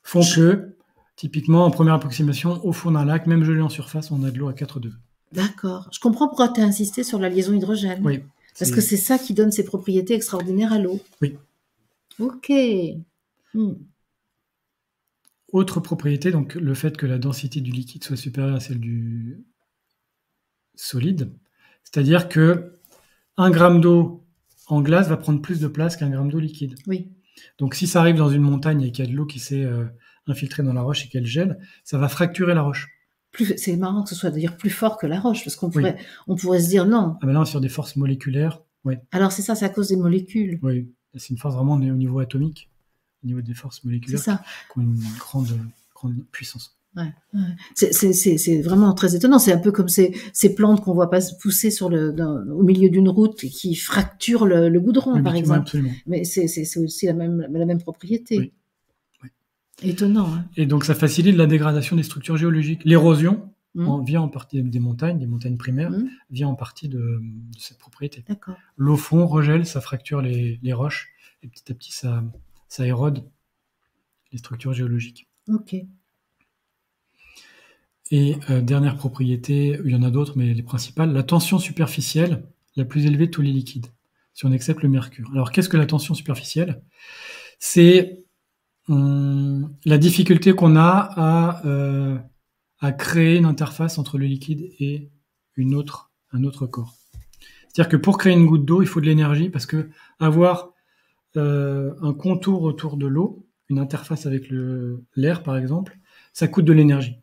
font que, typiquement, en première approximation, au fond d'un lac, même gelé en surface, on a de l'eau à 4 degrés. D'accord. Je comprends pourquoi tu as insisté sur la liaison hydrogène. Oui. Parce que c'est ça qui donne ces propriétés extraordinaires à l'eau. Oui. Ok. Autre propriété, donc le fait que la densité du liquide soit supérieure à celle du solide, c'est-à-dire que 1 gramme d'eau en glace va prendre plus de place qu'un gramme d'eau liquide. Oui. Donc si ça arrive dans une montagne et qu'il y a de l'eau qui s'est infiltrée dans la roche et qu'elle gèle, ça va fracturer la roche. C'est marrant que ce soit d'ailleurs plus fort que la roche, parce qu'on pourrait se dire non. Ah ben là, sur des forces moléculaires, oui. Alors c'est ça, c'est à cause des molécules. Oui, c'est une force vraiment au niveau atomique, au niveau des forces moléculaires qui ont une grande puissance. Ouais. C'est vraiment très étonnant. C'est un peu comme ces plantes qu'on voit pousser au milieu d'une route et qui fracturent le goudron, par exemple. Absolument. Mais c'est aussi la même propriété. Oui. Étonnant. Hein. Et donc ça facilite la dégradation des structures géologiques. L'érosion vient en partie des montagnes primaires, vient en partie de cette propriété. D'accord. L'eau fond regèle, ça fracture les roches, et petit à petit ça érode les structures géologiques. Ok. Et dernière propriété, il y en a d'autres, mais les principales, la tension superficielle la plus élevée de tous les liquides, si on accepte le mercure. Alors qu'est-ce que la tension superficielle ? C'est la difficulté qu'on a à créer une interface entre le liquide et un autre corps. C'est-à-dire que pour créer une goutte d'eau, il faut de l'énergie, parce que avoir un contour autour de l'eau, une interface avec l'air par exemple, ça coûte de l'énergie.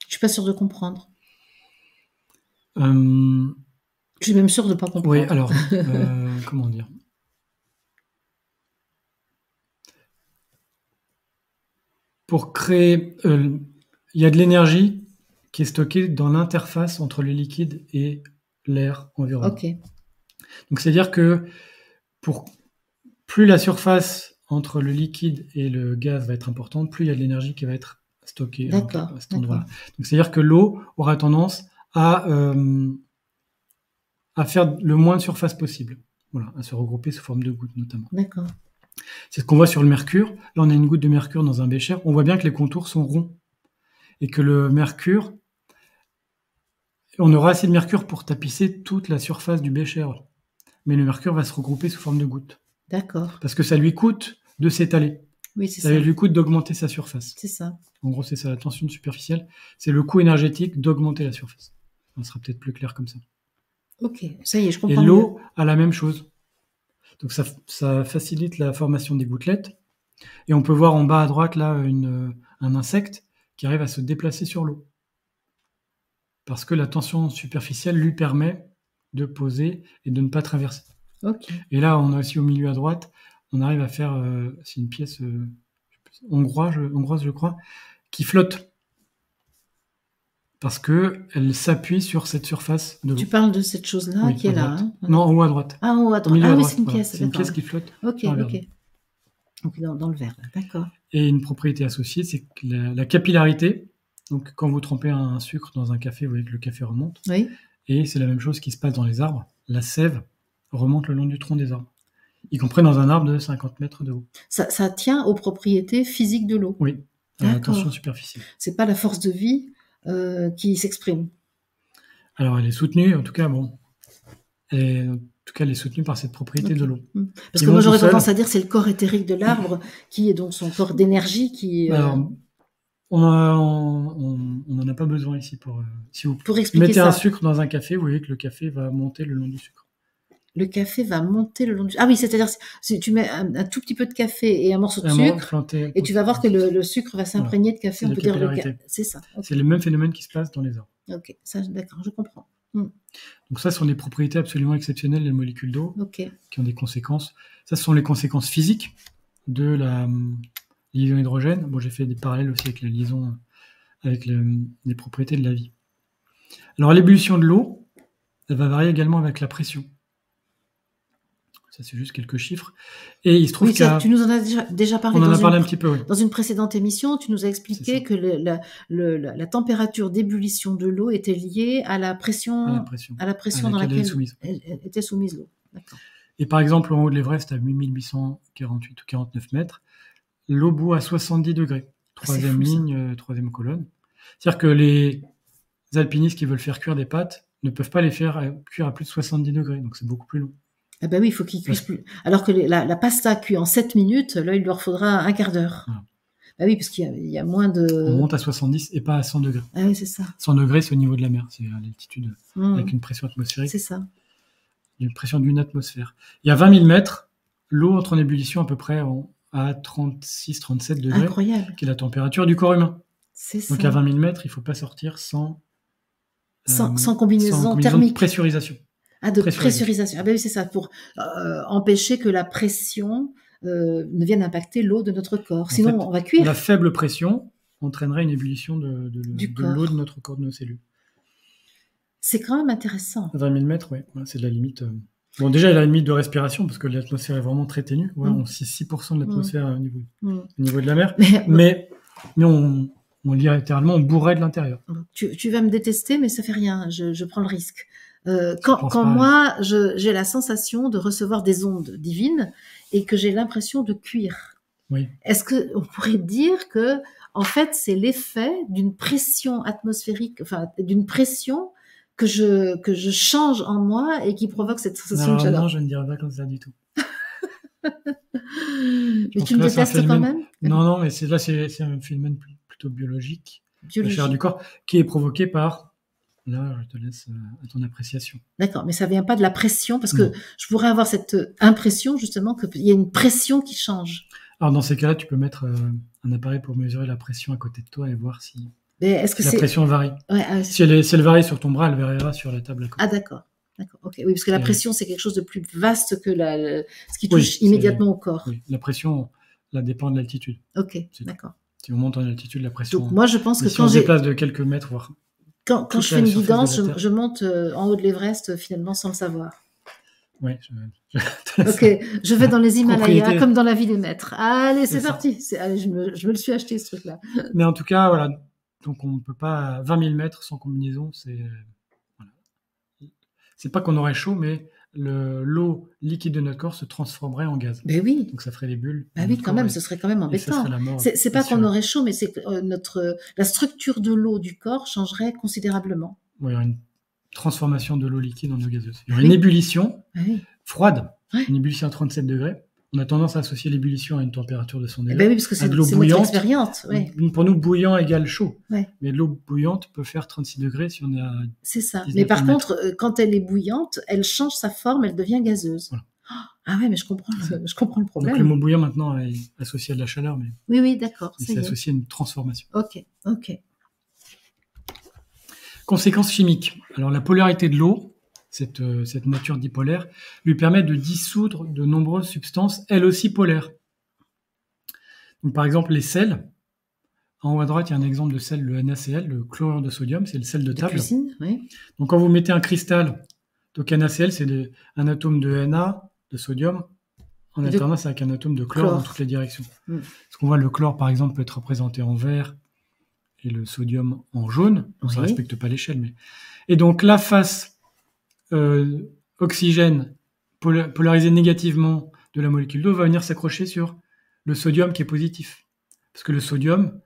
Je suis pas sûre de comprendre. Je suis même sûre de ne pas comprendre. Oui, alors, comment dire ? Pour créer, il y a de l'énergie qui est stockée dans l'interface entre le liquide et l'air environnant. Ok. Donc c'est-à-dire que plus la surface entre le liquide et le gaz va être importante, plus il y a de l'énergie qui va être stockée à cet endroit-là. Donc c'est-à-dire que l'eau aura tendance à faire le moins de surface possible, voilà, à se regrouper sous forme de gouttes notamment. D'accord. C'est ce qu'on voit sur le mercure. Là, on a une goutte de mercure dans un bécher. On voit bien que les contours sont ronds et que le mercure, on aura assez de mercure pour tapisser toute la surface du bécher. Mais le mercure va se regrouper sous forme de gouttes. D'accord. Parce que ça lui coûte de s'étaler. Oui, c'est ça. Ça lui coûte d'augmenter sa surface. C'est ça. En gros, c'est ça, la tension superficielle. C'est le coût énergétique d'augmenter la surface. Ça sera peut-être plus clair comme ça. Ok, ça y est, je comprends. Et l'eau a la même chose. Donc ça facilite la formation des gouttelettes. Et on peut voir en bas à droite là un insecte qui arrive à se déplacer sur l'eau. Parce que la tension superficielle lui permet de poser et de ne pas traverser. Ok. Et là, on a aussi au milieu à droite, on arrive à faire, c'est une pièce hongroise, je crois, qui flotte. Parce qu'elle s'appuie sur cette surface de l'eau. Tu parles de cette chose-là Oui, qui est à là. droite. Hein. Non, en haut à droite. Ah, en haut à Au droite. milieu Ah à oui, droite, c'est une voilà. pièce. C'est une D'accord. pièce qui flotte. Ok, dans la ok. verre. Donc dans le verre, d'accord. Et une propriété associée, c'est que la capillarité, donc quand vous trempez un sucre dans un café, vous voyez que le café remonte. Oui. Et c'est la même chose qui se passe dans les arbres. La sève remonte le long du tronc des arbres, y compris dans un arbre de 50 mètres de haut. Ça tient aux propriétés physiques de l'eau. Oui, à la D'accord. tension superficielle. C'est pas la force de vie qui s'exprime. Alors elle est soutenue, en tout cas, bon. En tout cas, elle est soutenue par cette propriété de l'eau. Parce que moi, j'aurais tendance à dire que c'est le corps éthérique de l'arbre qui est donc son corps d'énergie qui. Alors, on n'en a pas besoin ici si vous mettez un sucre dans un café, vous voyez que le café va monter le long du sucre. Le café va monter le long du... Ah oui, c'est-à-dire si tu mets un tout petit peu de café et un morceau de sucre, et tu vas voir que le sucre va s'imprégner de café, on peut dire le café. C'est ça. Okay. C'est le même phénomène qui se passe dans les arbres. Ok, ça, d'accord, je comprends. Donc ça, ce sont des propriétés absolument exceptionnelles des molécules d'eau, qui ont des conséquences. Ça, ce sont les conséquences physiques de la liaison hydrogène. Bon, j'ai fait des parallèles aussi avec la liaison, avec les propriétés de la vie. Alors, l'ébullition de l'eau, elle va varier également avec la pression. Ça, c'est juste quelques chiffres. Et il se trouve tu nous en as déjà parlé. On en a parlé un petit peu, oui. Dans une précédente émission, tu nous as expliqué que la température d'ébullition de l'eau était liée à la pression, dans laquelle elle était soumise l'eau. D'accord. Et par exemple, en haut de l'Everest, à 8848 ou 49 mètres, l'eau bout à 70 degrés. Troisième ligne, troisième colonne. C'est-à-dire que les alpinistes qui veulent faire cuire des pâtes ne peuvent pas les faire cuire à plus de 70 degrés. Donc c'est beaucoup plus long. Ah ben oui, il faut qu'ils cuisent plus. Alors que la pasta cuit en 7 minutes, là, il leur faudra un quart d'heure. Ah. Ben oui, parce qu'il y a moins de... On monte à 70 et pas à 100 degrés. Ah oui, c'est ça. 100 degrés, c'est au niveau de la mer. C'est à l'altitude avec une pression atmosphérique. C'est ça. Une pression d'une atmosphère. Il y a 20 000 mètres, l'eau entre en ébullition à peu près à 36-37 degrés. Incroyable. Qui est la température du corps humain. C'est ça. Donc à 20 000 mètres, il ne faut pas sortir sans combinaison thermique. De pressurisation. Ah, de pressurisation. Ah ben oui, c'est ça, pour empêcher que la pression ne vienne impacter l'eau de notre corps. Sinon, on va cuire. La faible pression entraînerait une ébullition de l'eau de notre corps, de nos cellules. C'est quand même intéressant. 20 000 mètres, oui, c'est de la limite. Bon, déjà, il y a la limite de respiration, parce que l'atmosphère est vraiment très ténue. Ouais, on 6% de l'atmosphère au niveau de la mer. Mais on lit littéralement, on bourrait de l'intérieur. Tu vas me détester, mais ça fait rien. Je prends le risque. Quand moi, j'ai la sensation de recevoir des ondes divines et que j'ai l'impression de cuire. Oui. Est-ce qu'on pourrait dire que, en fait, c'est l'effet d'une pression atmosphérique, enfin, d'une pression que je change en moi et qui provoque cette sensation de chaleur? Non, je ne dirais pas comme ça du tout. Mais tu me détestes quand même? Non, mais c'est un phénomène plutôt biologique, la chair du corps, qui est provoqué par... Là, je te laisse à ton appréciation. D'accord, mais ça vient pas de la pression, parce que je pourrais avoir cette impression, justement, qu'il y a une pression qui change. Alors, dans ces cas-là, tu peux mettre un appareil pour mesurer la pression à côté de toi et voir si la pression varie. Ouais, si elle varie sur ton bras, elle variera sur la table à côté. Ah, d'accord. Ok, oui, parce que la pression, c'est quelque chose de plus vaste que ce qui touche immédiatement au corps. Oui, la pression, dépend de l'altitude. Ok, d'accord. Si on monte en altitude, la pression... Donc, moi, je pense que si on se déplace de quelques mètres, voire... Quand je fais une guidance, je monte en haut de l'Everest finalement sans le savoir. Oui. Ok, je vais dans les Himalayas comme dans la vie des maîtres. Allez, c'est parti. Allez, je me le suis acheté ce truc-là. Mais en tout cas, voilà. Donc on ne peut pas 20 000 mètres sans combinaison. C'est pas qu'on aurait chaud, mais l'eau liquide de notre corps se transformerait en gaz. Ben oui. Donc ça ferait des bulles. Ben oui, quand même, ce serait quand même embêtant. C'est pas qu'on aurait chaud, mais c'est que la structure de l'eau du corps changerait considérablement. Oui, il y aurait une transformation de l'eau liquide en eau gazeuse. Il y aurait une ébullition froide, une ébullition à 37 degrés. On a tendance à associer l'ébullition à une température de 100 degrés. Ben oui, parce que c'est notre expérience. Pour nous, bouillant égale chaud. Mais de l'eau bouillante peut faire 36 degrés si on est à... C'est ça. Mais par contre, quand elle est bouillante, elle change sa forme, elle devient gazeuse. Voilà. Ah ouais, mais je comprends le Donc problème. le mot bouillir maintenant est associé à de la chaleur, mais Oui, d'accord, ça c'est y est. associé à une transformation. Ok. Conséquences chimiques. Alors la polarité de l'eau, cette nature dipolaire, lui permet de dissoudre de nombreuses substances, elles aussi polaires. Donc par exemple les sels. En haut à droite, il y a un exemple de sel, le NaCl, le chlorure de sodium, c'est le sel de De table. cuisine, oui. Donc quand vous mettez un cristal, donc NaCl, c'est un atome de Na, de sodium, en alternance avec un atome de chlore dans toutes les directions. Parce qu'on voit le chlore, par exemple, peut être représenté en vert et le sodium en jaune. Donc ça ne respecte pas l'échelle. Mais... Et donc la face oxygène polarisée négativement de la molécule d'eau va venir s'accrocher sur le sodium qui est positif. Parce que le sodium,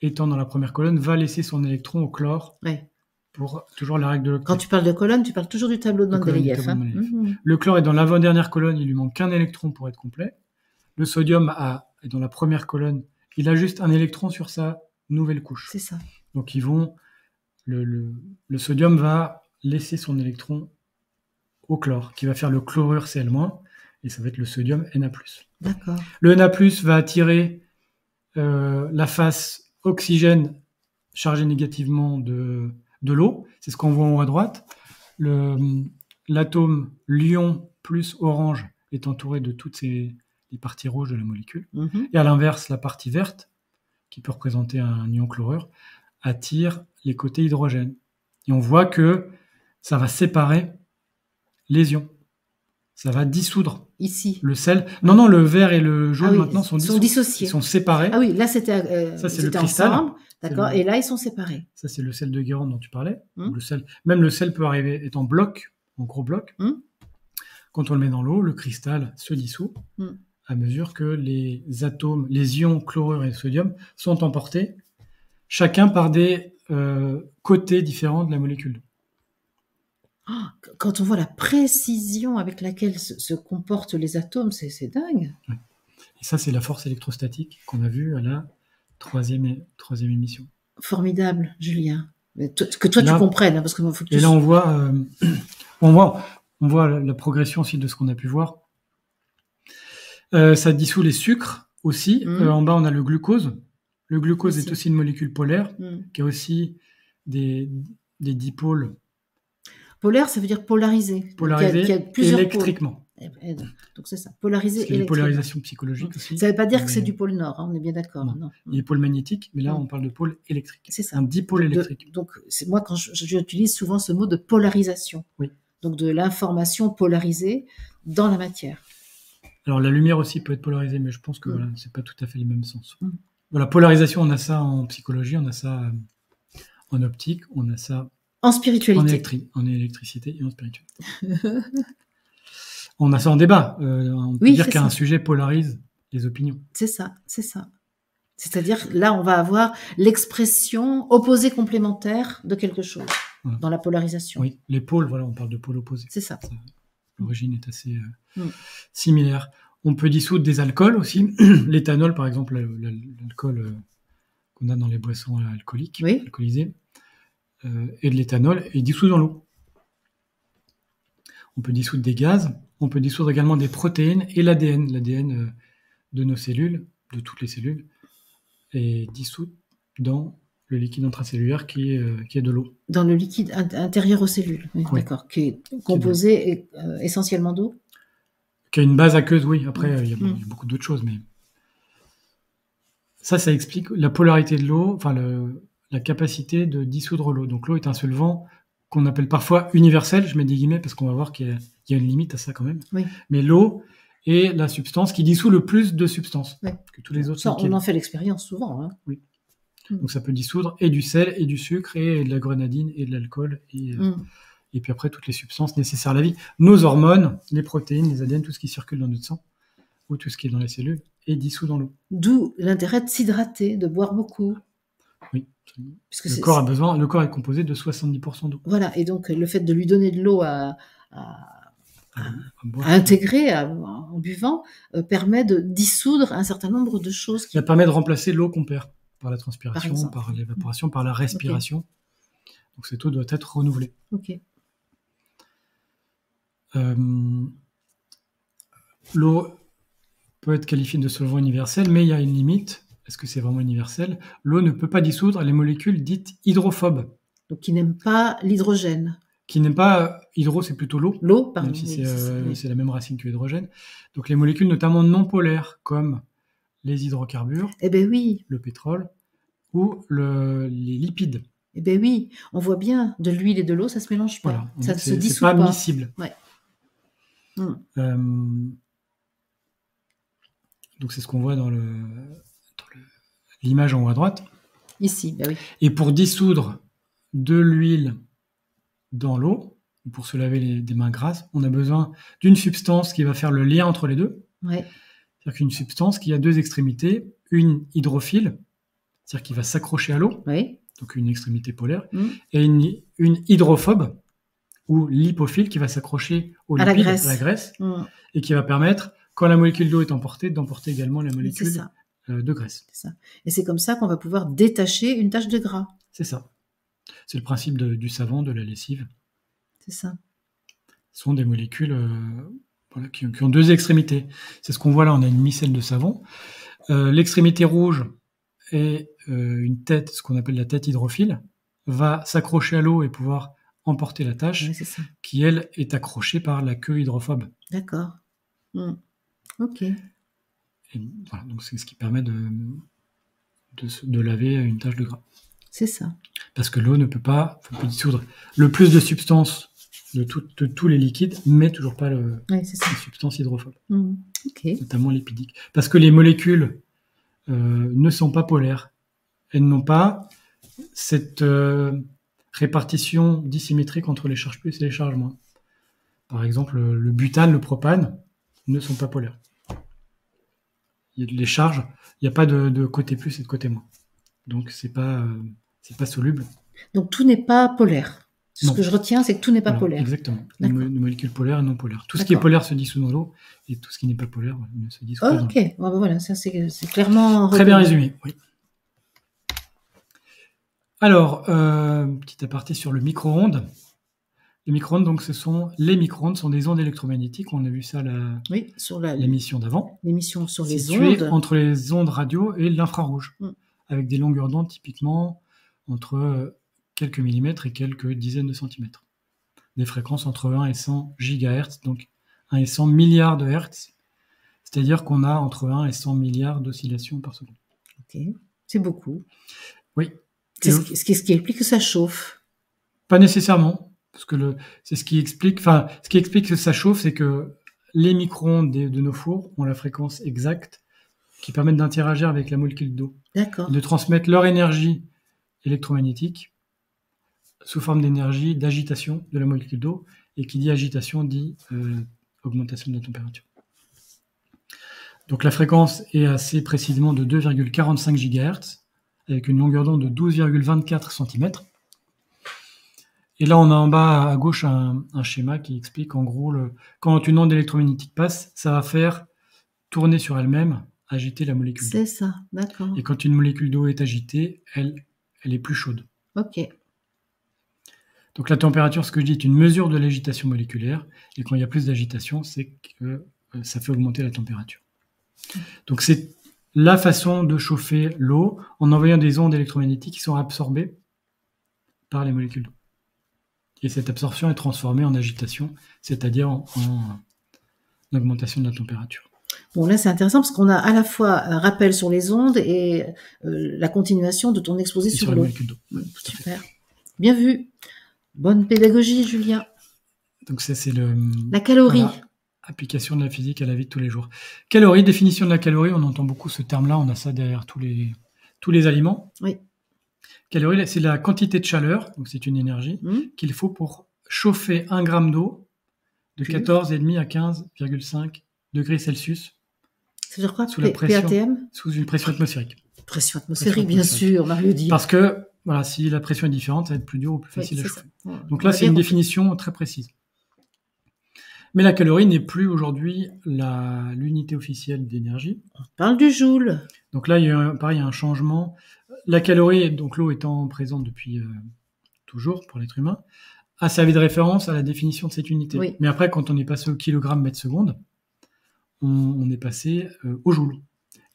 étant dans la première colonne, va laisser son électron au chlore pour toujours la règle de l'octet. Quand tu parles de colonne, tu parles toujours du tableau de Mendeleïev. Le chlore est dans l'avant-dernière colonne, il lui manque qu'un électron pour être complet. Le sodium est dans la première colonne, il a juste un électron sur sa nouvelle couche. C'est ça. Donc le sodium va laisser son électron au chlore, qui va faire le chlorure Cl-, et ça va être le sodium Na+. D'accord. Le Na+, va attirer la face oxygène chargée négativement de l'eau. C'est ce qu'on voit en haut à droite. L'atome Lyon plus orange est entouré de toutes les parties rouges de la molécule. Et à l'inverse, la partie verte, qui peut représenter un ion chlorure, attire les côtés hydrogène. Et on voit que ça va séparer les ions. Ça va dissoudre ici le sel. Non, le vert et le jaune maintenant sont dissociés. Ils sont séparés. Ah oui, là c'était ça c'est le cristal. Ensemble, d'accord. Et là ils sont séparés. Ça c'est le sel de Guérande dont tu parlais. Le sel, même le sel peut arriver être en bloc, en gros bloc. Quand on le met dans l'eau, le cristal se dissout à mesure que les atomes, les ions chlorure et sodium sont emportés, chacun par des côtés différents de la molécule. Quand on voit la précision avec laquelle se comportent les atomes, c'est dingue. Oui. Et ça, c'est la force électrostatique qu'on a vue à la troisième émission. Formidable, Julien. Que toi, tu comprennes. Parce que faut que là, on voit la progression aussi de ce qu'on a pu voir. Ça dissout les sucres aussi. En bas, on a le glucose. Le glucose est aussi une molécule polaire qui a aussi des dipôles. Polaire, ça veut dire polarisé. Polarisé il y a plusieurs électriquement. Donc c'est ça, polarisé électriquement. C'est une polarisation psychologique aussi. Ça ne veut pas dire que c'est du pôle nord, on est bien d'accord. Non. Il y a pôle magnétique, mais là on parle de pôle électrique. C'est ça. Un dipôle électrique. Donc moi, quand j'utilise souvent ce mot de polarisation. Oui. Donc de l'information polarisée dans la matière. Alors la lumière aussi peut être polarisée, mais je pense que voilà, c'est pas tout à fait le même sens. Voilà, polarisation, on a ça en psychologie, on a ça en optique, on a ça en spiritualité. En électricité et en spiritualité. On a ça en débat. On peut dire qu'un sujet polarise les opinions. C'est ça. C'est-à-dire, là, on va avoir l'expression opposée complémentaire de quelque chose dans la polarisation. Oui, les pôles, voilà, on parle de pôles opposés. C'est ça. L'origine est assez similaire. On peut dissoudre des alcools aussi. L'éthanol, par exemple, l'alcool qu'on a dans les boissons alcooliques, alcoolisées, et de l'éthanol est dissous dans l'eau. On peut dissoudre des gaz, on peut dissoudre également des protéines et l'ADN. L'ADN de nos cellules, de toutes les cellules, est dissous dans le liquide intracellulaire qui est de l'eau. Dans le liquide intérieur aux cellules, d'accord, qui est composé essentiellement d'eau. Qui a une base aqueuse, oui. Après, il y a beaucoup d'autres choses, mais ça explique la polarité de l'eau, enfin la capacité de dissoudre l'eau. Donc l'eau est un solvant qu'on appelle parfois universel, je mets des guillemets parce qu'on va voir qu'il y a une limite à ça quand même. Oui. Mais l'eau est la substance qui dissout le plus de substances que tous les autres. Ça, on en fait l'expérience souvent. Hein. Oui. Donc ça peut dissoudre et du sel et du sucre et de la grenadine et de l'alcool et puis après toutes les substances nécessaires à la vie. Nos hormones, les protéines, les ADN, tout ce qui circule dans notre sang ou tout ce qui est dans les cellules est dissous dans l'eau. D'où l'intérêt de s'hydrater, de boire beaucoup. Oui. Puisque le corps est composé de 70% d'eau. Voilà, et donc le fait de lui donner de l'eau à intégrer en buvant permet de dissoudre un certain nombre de choses. Ça permet de remplacer l'eau qu'on perd par la transpiration, par l'évaporation, par la respiration. Okay. Donc cette eau doit être renouvelée. Ok. l'eau peut être qualifiée de solvant universel, mais il y a une limite. Est-ce que c'est vraiment universel? L'eau ne peut pas dissoudre les molécules dites hydrophobes. Donc, qui n'aiment pas l'hydrogène. Qui n'aiment pas, hydro c'est plutôt l'eau, L'eau, pardon. même si Oui, oui. c'est la même racine que l'hydrogène. Donc les molécules notamment non polaires, comme les hydrocarbures, Eh bien oui, le pétrole ou les lipides. eh bien oui, on voit bien, de l'huile et de l'eau, ça se mélange pas. Voilà, Ça ne se c'est dissout pas pas. miscible. Ouais. Donc c'est ce qu'on voit dans l'image en haut à droite. Ici, ben oui. Et pour dissoudre de l'huile dans l'eau, pour se laver des mains grasses, on a besoin d'une substance qui va faire le lien entre les deux. Ouais. C'est-à-dire qu'une substance qui a deux extrémités, une hydrophile, c'est-à-dire qui va s'accrocher à l'eau, Oui. donc une extrémité polaire, et une hydrophobe, ou lipophile, qui va s'accrocher au lipide, à la graisse, et qui va permettre, quand la molécule d'eau est emportée, d'emporter également la molécule de graisse. C'est ça. Et c'est comme ça qu'on va pouvoir détacher une tache de gras. C'est ça. C'est le principe du savon, de la lessive. C'est ça. Ce sont des molécules qui ont deux extrémités. C'est ce qu'on voit là, on a une micelle de savon. L'extrémité rouge est une tête, ce qu'on appelle la tête hydrophile, va s'accrocher à l'eau et pouvoir emporter la tache, qui elle est accrochée par la queue hydrophobe. D'accord. Ok. Et voilà, donc c'est ce qui permet de laver une tache de gras. C'est ça. Parce que l'eau ne peut pas dissoudre le plus de substances de tous les liquides, mais toujours pas les substances hydrophobes, notamment lipidiques. Parce que les molécules ne sont pas polaires. Elles n'ont pas cette répartition dissymétrique entre les charges plus et les charges moins. Par exemple, le butane, le propane ne sont pas polaires. Les charges, il n'y a pas de côté plus et de côté moins. Donc c'est pas soluble. Donc tout n'est pas polaire. Ce que je retiens, c'est que tout n'est pas polaire. Exactement. Les molécules polaires et non polaires. Tout ce qui est polaire se dissout dans l'eau, et tout ce qui n'est pas polaire ne se dissout pas dans l'eau. Ok, voilà, ça c'est clairement... Très bien résumé, oui. Alors, petit aparté sur le micro-ondes. Les micro-ondes, donc, les micro-ondes sont des ondes électromagnétiques. On a vu ça sur l'émission d'avant. L'émission sur les ondes. ondes. Entre les ondes radio et l'infrarouge. Avec des longueurs d'onde typiquement entre quelques millimètres et quelques dizaines de centimètres. Des fréquences entre 1 et 100 gigahertz, donc 1 et 100 milliards de hertz. C'est-à-dire qu'on a entre 1 et 100 milliards d'oscillations par seconde. Ok, c'est beaucoup. Oui. C'est ce qui explique que ça chauffe. Pas nécessairement, parce que ce qui explique que ça chauffe, c'est que les micro-ondes de nos fours ont la fréquence exacte qui permettent d'interagir avec la molécule d'eau. D'accord. De transmettre leur énergie électromagnétique sous forme d'énergie d'agitation de la molécule d'eau, et qui dit agitation dit augmentation de la température. Donc la fréquence est assez précisément de 2,45 GHz, avec une longueur d'onde de 12,24 cm. Et là, on a en bas à gauche un schéma qui explique en gros, quand une onde électromagnétique passe, ça va faire tourner sur elle-même, agiter la molécule d'eau. C'est ça, d'accord. Et quand une molécule d'eau est agitée, elle est plus chaude. Ok. Donc la température, ce que je dis, est une mesure de l'agitation moléculaire. Et quand il y a plus d'agitation, c'est que ça fait augmenter la température. Donc c'est la façon de chauffer l'eau en envoyant des ondes électromagnétiques qui sont absorbées par les molécules d'eau. Et cette absorption est transformée en agitation, c'est-à-dire en augmentation de la température. Bon, là, c'est intéressant parce qu'on a à la fois un rappel sur les ondes et la continuation de ton exposé sur l'eau. Les molécules d'eau. Super. Bien vu. Bonne pédagogie, Julien. Donc ça, c'est la calorie. Voilà, application de la physique à la vie de tous les jours. Calorie, définition de la calorie, on entend beaucoup ce terme-là, on a ça derrière tous les aliments. Oui. Calorie, c'est la quantité de chaleur, donc c'est une énergie, qu'il faut pour chauffer 1 gramme d'eau de 14,5 à 15,5 degrés Celsius. Ça veut dire quoi, sous la pression, PATM? Sous une pression atmosphérique. Pression atmosphérique, bien sûr, Mario dit. Parce que, voilà, si la pression est différente, ça va être plus dur ou plus facile à chauffer. Ouais, donc là, c'est une définition très précise. Mais la calorie n'est plus aujourd'hui l'unité officielle d'énergie. On parle du joule. Donc là, il y a un changement. La calorie, donc l'eau étant présente depuis toujours pour l'être humain, a servi de référence à la définition de cette unité. Oui. Mais après, quand on est passé au kilogramme mètre seconde, on est passé au joule.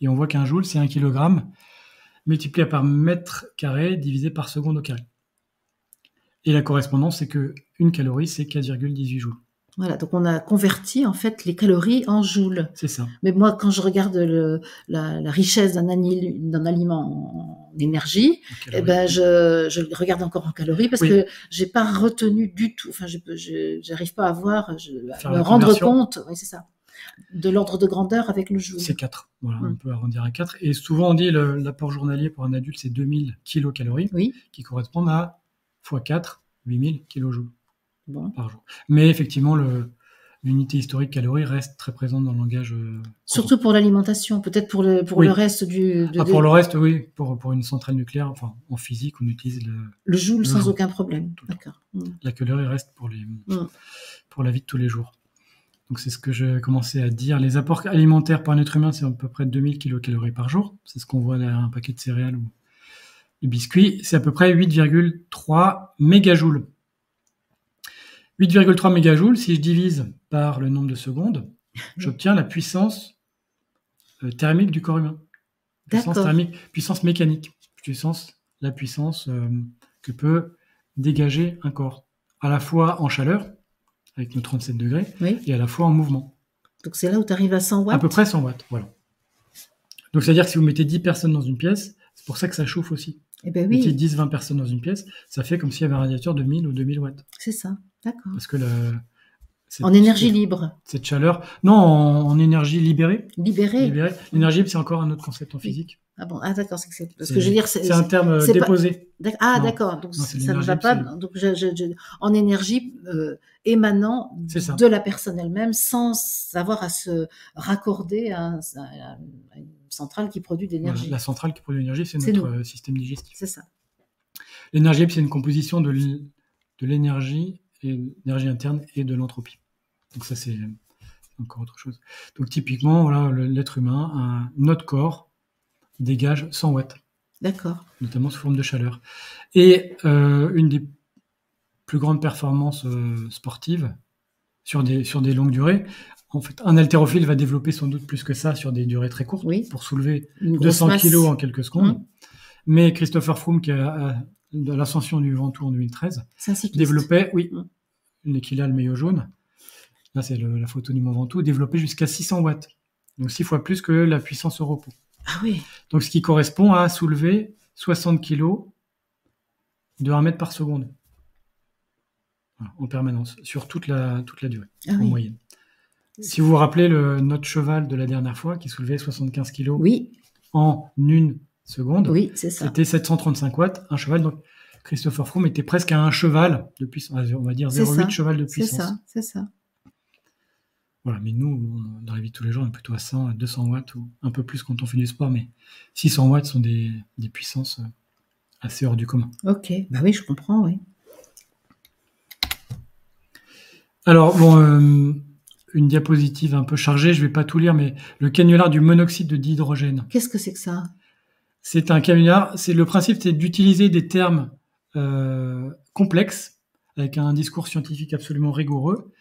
Et on voit qu'un joule, c'est 1 kg multiplié par mètre carré divisé par seconde au carré. Et la correspondance, c'est qu'une calorie, c'est 4,18 joules. Voilà, donc on a converti en fait les calories en joules. C'est ça. Mais moi, quand je regarde la richesse d'un aliment en énergie, eh ben je le regarde encore en calories parce que j'ai pas retenu du tout. Enfin, j'arrive pas à voir, à me rendre compte. Oui, c'est ça. De l'ordre de grandeur avec le joule. C'est 4. Voilà, on peut arrondir à 4. Et souvent, on dit l'apport journalier pour un adulte, c'est 2000 kilocalories, qui correspondent à x4, 8000 kilojoules par jour. Mais effectivement, l'unité historique calorie reste très présente dans le langage. Surtout pour l'alimentation, peut-être pour le reste pour le reste, oui. Pour une centrale nucléaire, enfin, en physique, on utilise le joule sans aucun problème. D'accord. La calorie reste pour la vie de tous les jours. Donc c'est ce que je commençais à dire. Les apports alimentaires par un être humain, c'est à peu près 2000 kilocalories par jour. C'est ce qu'on voit derrière un paquet de céréales ou de biscuits. C'est à peu près 8,3 mégajoules. 8,3 mégajoules, si je divise par le nombre de secondes, j'obtiens la puissance thermique du corps humain. Puissance thermique, puissance mécanique. La puissance que peut dégager un corps. À la fois en chaleur, avec nos 37 degrés, et à la fois en mouvement. Donc c'est là où tu arrives à 100 watts. À peu près 100 watts, voilà. Donc c'est-à-dire que si vous mettez 10 personnes dans une pièce, c'est pour ça que ça chauffe aussi. Eh ben oui. Mettez 10-20 personnes dans une pièce, ça fait comme s'il y avait un radiateur de 1000 ou 2000 watts. C'est ça, d'accord. Parce que en énergie libre. Cette chaleur, non, en énergie libérée. Libérée. L'énergie libre, c'est encore un autre concept en physique. Ah bon, d'accord, parce que je veux dire, c'est un terme déposé. D'accord, donc ça ne va pas. Donc en énergie émanant de la personne elle-même, sans avoir à se raccorder à une centrale qui produit de l'énergie. Voilà, la centrale qui produit de l'énergie, c'est notre système digestif. C'est ça. L'énergie libre, c'est une composition de l'énergie, et l'énergie interne et de l'entropie. Donc ça, c'est encore autre chose. Donc typiquement, voilà, l'être humain, notre corps dégage 100 watts. D'accord. Notamment sous forme de chaleur. Et une des plus grandes performances sportives sur des longues durées, en fait, un haltérophile va développer sans doute plus que ça sur des durées très courtes pour soulever 200 kilos en quelques secondes. Mais Christopher Froome, qui a de l'ascension du Ventoux en 2013, développait, qu'il a le maillot jaune, là c'est la photo du Mont Ventoux, développait jusqu'à 600 watts. Donc 6 fois plus que la puissance au repos. Ah oui. Donc ce qui correspond à soulever 60 kilos de 1 mètre par seconde. Voilà, en permanence, sur toute la durée, en moyenne. Si vous vous rappelez notre cheval de la dernière fois, qui soulevait 75 kilos en 1 seconde, c'était 735 watts, un cheval. Donc Christopher Froome était presque à un cheval de puissance, on va dire 0,8 cheval de puissance. C'est ça. Voilà, mais nous, dans la vie de tous les jours, on est plutôt à 100, à 200 watts, ou un peu plus quand on fait du sport, mais 600 watts sont des puissances assez hors du commun. Ok, bah oui, je comprends, oui. Alors, une diapositive un peu chargée, je ne vais pas tout lire, mais le canular du monoxyde d'hydrogène. Qu'est-ce que c'est que ça? C'est un canular, le principe, c'est d'utiliser des termes complexes, avec un discours scientifique absolument rigoureux,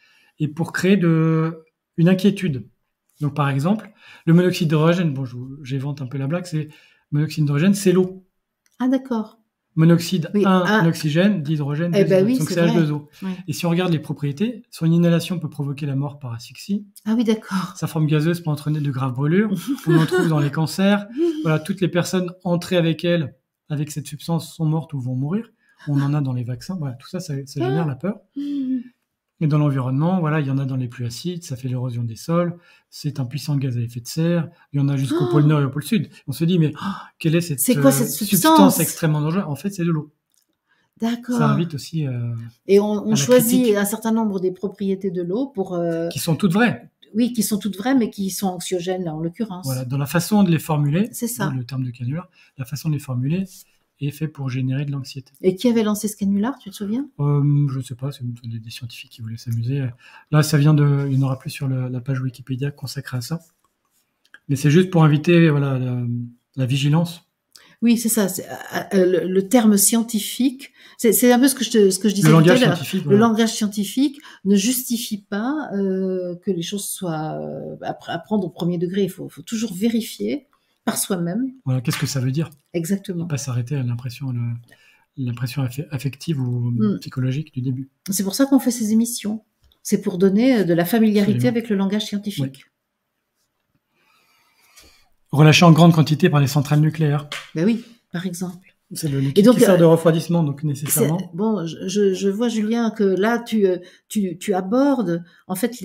et pour créer une inquiétude. Donc, par exemple, le monoxyde d'hydrogène, j'évente un peu la blague, monoxyde d'hydrogène, c'est l'eau. Ah, d'accord. Monoxyde, oxygène, d'hydrogène, donc c'est H2O. Ouais. Et si on regarde les propriétés, son inhalation peut provoquer la mort par asphyxie. Ah oui, d'accord. Sa forme gazeuse peut entraîner de graves brûlures. On en trouve dans les cancers. Voilà, toutes les personnes entrées avec elle, avec cette substance, sont mortes ou vont mourir. On en a dans les vaccins. Voilà, tout ça génère la peur. Et dans l'environnement, voilà, il y en a dans les pluies acides, ça fait l'érosion des sols, c'est un puissant gaz à effet de serre, il y en a jusqu'au pôle Nord et au pôle Sud. On se dit, mais quelle est cette substance extrêmement dangereuse? En fait, c'est de l'eau. D'accord. Ça invite aussi et on choisit un certain nombre des propriétés de l'eau pour... qui sont toutes vraies. Oui, qui sont toutes vraies, mais qui sont anxiogènes, là, en l'occurrence. Voilà, dans la façon de les formuler, c'est ça. Le terme de canular, la façon de les formuler est fait pour générer de l'anxiété. Et qui avait lancé ce canular, tu te souviens? Je ne sais pas, c'est des scientifiques qui voulaient s'amuser. Là, ça vient il n'y en aura plus sur la page Wikipédia consacrée à ça. Mais c'est juste pour inviter la vigilance. Oui, c'est ça. Le terme scientifique, c'est un peu ce que je disais Le tout à langage l'heure. scientifique, Le voilà. langage scientifique ne justifie pas que les choses soient à prendre au premier degré. Faut toujours vérifier par soi-même. Voilà, qu'est-ce que ça veut dire? Et Exactement. pas s'arrêter à l'impression affective ou Mm. psychologique du début. C'est pour ça qu'on fait ces émissions. C'est pour donner de la familiarité Absolument. avec le langage Oui. scientifique. Relâché en grande quantité par les centrales nucléaires. Ben oui, par exemple. C'est le Et liquide donc, qui sert de refroidissement, donc nécessairement. bon, je vois Julien que là tu abordes en fait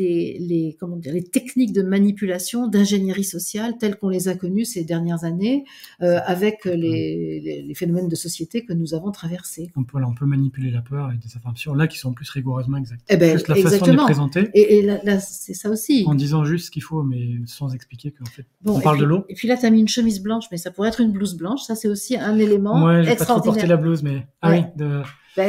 comment dire, les techniques de manipulation, d'ingénierie sociale telles qu'on les a connues ces dernières années avec les phénomènes de société que nous avons traversés. On peut manipuler la peur avec des informations là qui sont plus rigoureusement exactes. Eh ben, Juste la façon de les exactement. présenter, Et là, c'est ça aussi. en disant juste ce qu'il faut, mais sans expliquer qu'en fait, Bon, on parle de l'eau. Et puis là, tu as mis une chemise blanche, mais ça pourrait être une blouse blanche. Ça, c'est aussi un élément Ouais, j'ai pas trop porté extraordinaire. la blouse, mais Ouais.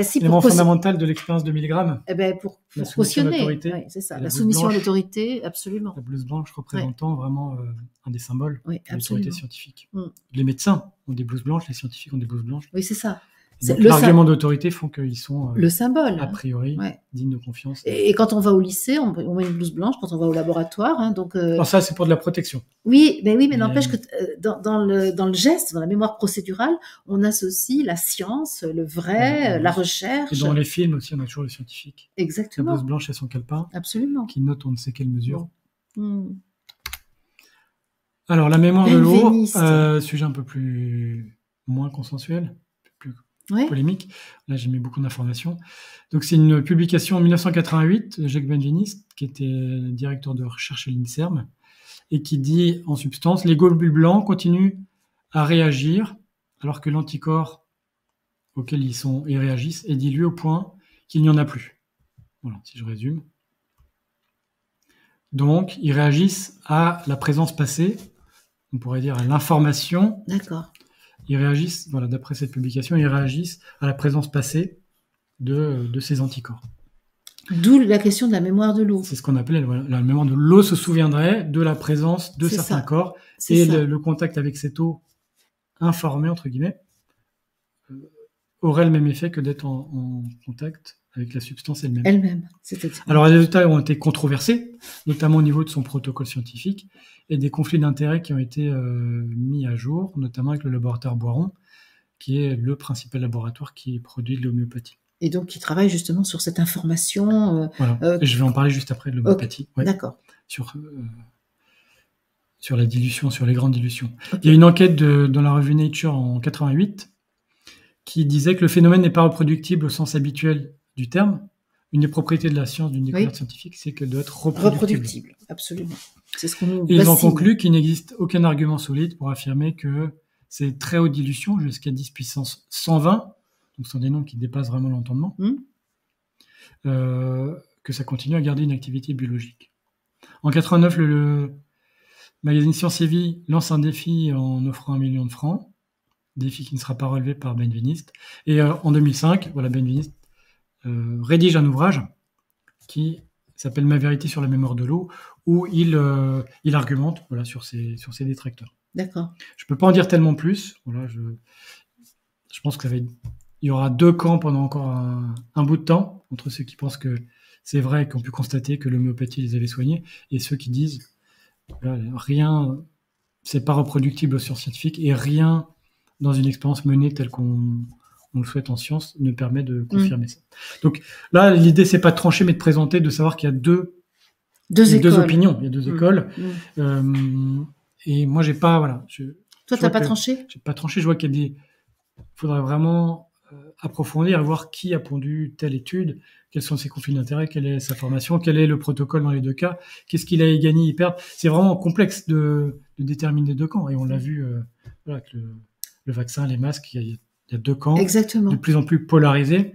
Si, l'élément fondamental de l'expérience de 1000 grammes. Eh ben, pour La soumission à cautionner. l'autorité. Ouais, c'est ça. Et La la blouse soumission à blanche. l'autorité, absolument. La blouse blanche représentant vraiment un des symboles Oui, de l'autorité absolument. scientifique. Mm. Les médecins ont des blouses blanches, les scientifiques ont des blouses blanches. Oui, c'est ça. Et donc, l'argument d'autorité font qu'ils sont le symbole, a priori ouais. dignes de confiance. Et quand on va au lycée, on met une blouse blanche. Quand on va au laboratoire, hein, donc. Alors ça, c'est pour de la protection. Oui, mais n'empêche que dans le geste, dans la mémoire procédurale, on associe la science, le vrai, la recherche. Et dans les films aussi, on a toujours le scientifique. Exactement. La blouse blanche et son calepin. Absolument. Qui note on ne sait quelle mesure. Bon. Alors, la mémoire de l'eau, sujet un peu moins consensuel, plus polémique. Là, j'ai mis beaucoup d'informations. Donc, c'est une publication en 1988 de Jacques Benveniste, qui était directeur de recherche à l'INSERM, et qui dit, en substance, les globules blancs continuent à réagir, alors que l'anticorps auquel ils réagissent est dilué au point qu'il n'y en a plus. Voilà, si je résume. Donc, ils réagissent à la présence passée, on pourrait dire à l'information. D'accord. Ils réagissent, voilà, d'après cette publication, ils réagissent à la présence passée de ces anticorps. D'où la question de la mémoire de l'eau. C'est ce qu'on appelait la mémoire de l'eau se souviendrait de la présence de certains corps et le contact avec cette eau informée, entre guillemets, aurait le même effet que d'être en contact avec la substance elle-même. Alors, les résultats ont été controversés, notamment au niveau de son protocole scientifique, et des conflits d'intérêts qui ont été mis à jour, notamment avec le laboratoire Boiron, qui est le principal laboratoire qui produit de l'homéopathie. Et donc, qui travaille justement sur cette information. Voilà. Et je vais en parler juste après de l'homéopathie. Okay. Ouais. D'accord. Sur la dilution, sur les grandes dilutions. Okay. Il y a une enquête dans la revue Nature en 88 qui disait que le phénomène n'est pas reproductible au sens habituel du terme. Une des propriétés de la science, d'une découverte scientifique, c'est qu'elle doit être reproductible. Absolument. C'est ce qu'on nous Et ils ont conclu qu'il n'existe aucun argument solide pour affirmer que ces très hautes dilutions, jusqu'à 10 puissance 120, donc ce sont des nombres qui dépassent vraiment l'entendement, que ça continue à garder une activité biologique. En 89, le magazine Science et Vie lance un défi en offrant 1 million de francs, défi qui ne sera pas relevé par Benveniste. Et en 2005, voilà, Benveniste rédige un ouvrage qui s'appelle Ma vérité sur la mémoire de l'eau, où il argumente sur ses détracteurs. D'accord. Je ne peux pas en dire tellement plus. Voilà, je pense qu'il y aura 2 camps pendant encore un bout de temps, entre ceux qui pensent que c'est vrai et qui ont pu constater que l'homéopathie les avait soignés, et ceux qui disent rien, c'est pas reproductible aux sciences scientifiques, et rien dans une expérience menée telle qu'on le souhaite en science ne permet de confirmer ça. Donc là, l'idée, c'est pas de trancher, mais de présenter, de savoir qu'il y a deux opinions, il y a 2 écoles. Et moi, j'ai pas, voilà. Toi, t'as pas tranché ? J'ai pas tranché. Je vois qu'il y a faudrait vraiment approfondir et voir qui a pondu telle étude, quels sont ses conflits d'intérêts, quelle est sa formation, quel est le protocole dans les 2 cas, qu'est-ce qu'il a gagné, y perdre. C'est vraiment complexe de déterminer les 2 camps. Et on l'a vu avec le vaccin, les masques, il y a 2 camps. Exactement. De plus en plus polarisés.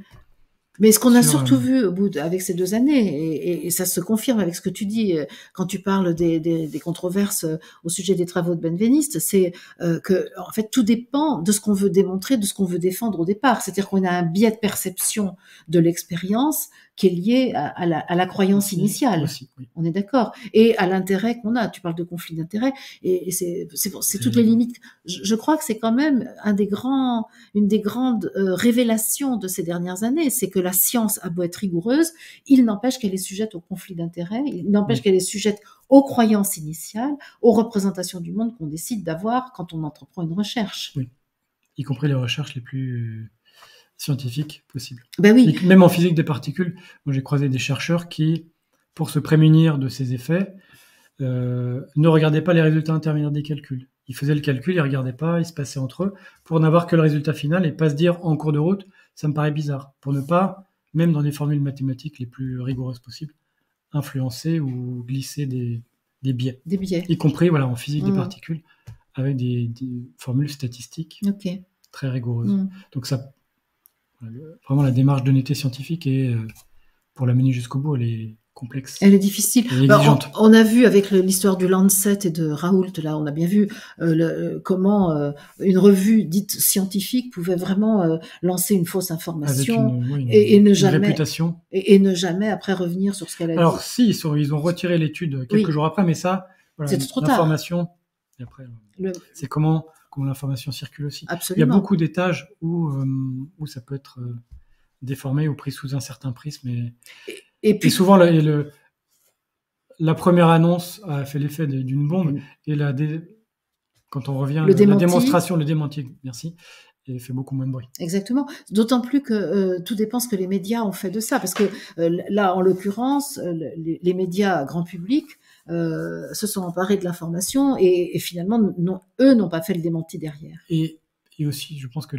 Mais ce qu'on a surtout vu avec ces 2 années, et ça se confirme avec ce que tu dis quand tu parles des controverses au sujet des travaux de Benveniste, c'est que en fait tout dépend de ce qu'on veut démontrer, de ce qu'on veut défendre au départ. C'est-à-dire qu'on a un biais de perception de l'expérience qui est lié à la croyance Aussi, initiale. aussi, oui. On est d'accord. Et à l'intérêt qu'on a. Tu parles de conflit d'intérêt, et c'est toutes les limites. Je crois que c'est quand même une des grandes révélations de ces dernières années, c'est que la science a beau être rigoureuse, il n'empêche qu'elle est sujette au conflit d'intérêt, il n'empêche Oui. qu'elle est sujette aux croyances initiales, aux représentations du monde qu'on décide d'avoir quand on entreprend une recherche. Oui. Y compris les recherches les plus scientifiques possibles. Ben oui. Et même en physique des particules, moi j'ai croisé des chercheurs qui, pour se prémunir de ces effets, ne regardaient pas les résultats intermédiaires des calculs. Ils faisaient le calcul, ils regardaient pas, ils se passaient entre eux, pour n'avoir que le résultat final et pas se dire en cours de route, ça me paraît bizarre, pour ne pas, même dans des formules mathématiques les plus rigoureuses possibles, influencer ou glisser des biais. Des biais. Y compris en physique des particules, avec des formules statistiques très rigoureuses. Donc ça, vraiment la démarche d'honnêteté scientifique est, pour la mener jusqu'au bout, elle est complexe. Elle est difficile. On a vu avec l'histoire du Lancet et de Raoult, là, on a bien vu comment une revue dite scientifique pouvait vraiment lancer une fausse information et ne jamais réputation. Et ne jamais après revenir sur ce qu'elle a dit. Alors si, ils ont retiré l'étude quelques jours après, mais ça, c'est trop tard. L'information, et après, c'est comment l'information circule aussi. Absolument. Il y a beaucoup d'étages où ça peut être déformé ou pris sous un certain prisme. Et puis souvent, la première annonce a fait l'effet d'une bombe, et quand on revient, la démonstration, le démenti, merci, et fait beaucoup moins de bruit. Exactement. D'autant plus que tout dépend ce que les médias ont fait de ça, parce que là, en l'occurrence, les médias grand public se sont emparés de l'information et finalement, eux n'ont pas fait le démenti derrière. Et aussi, je pense que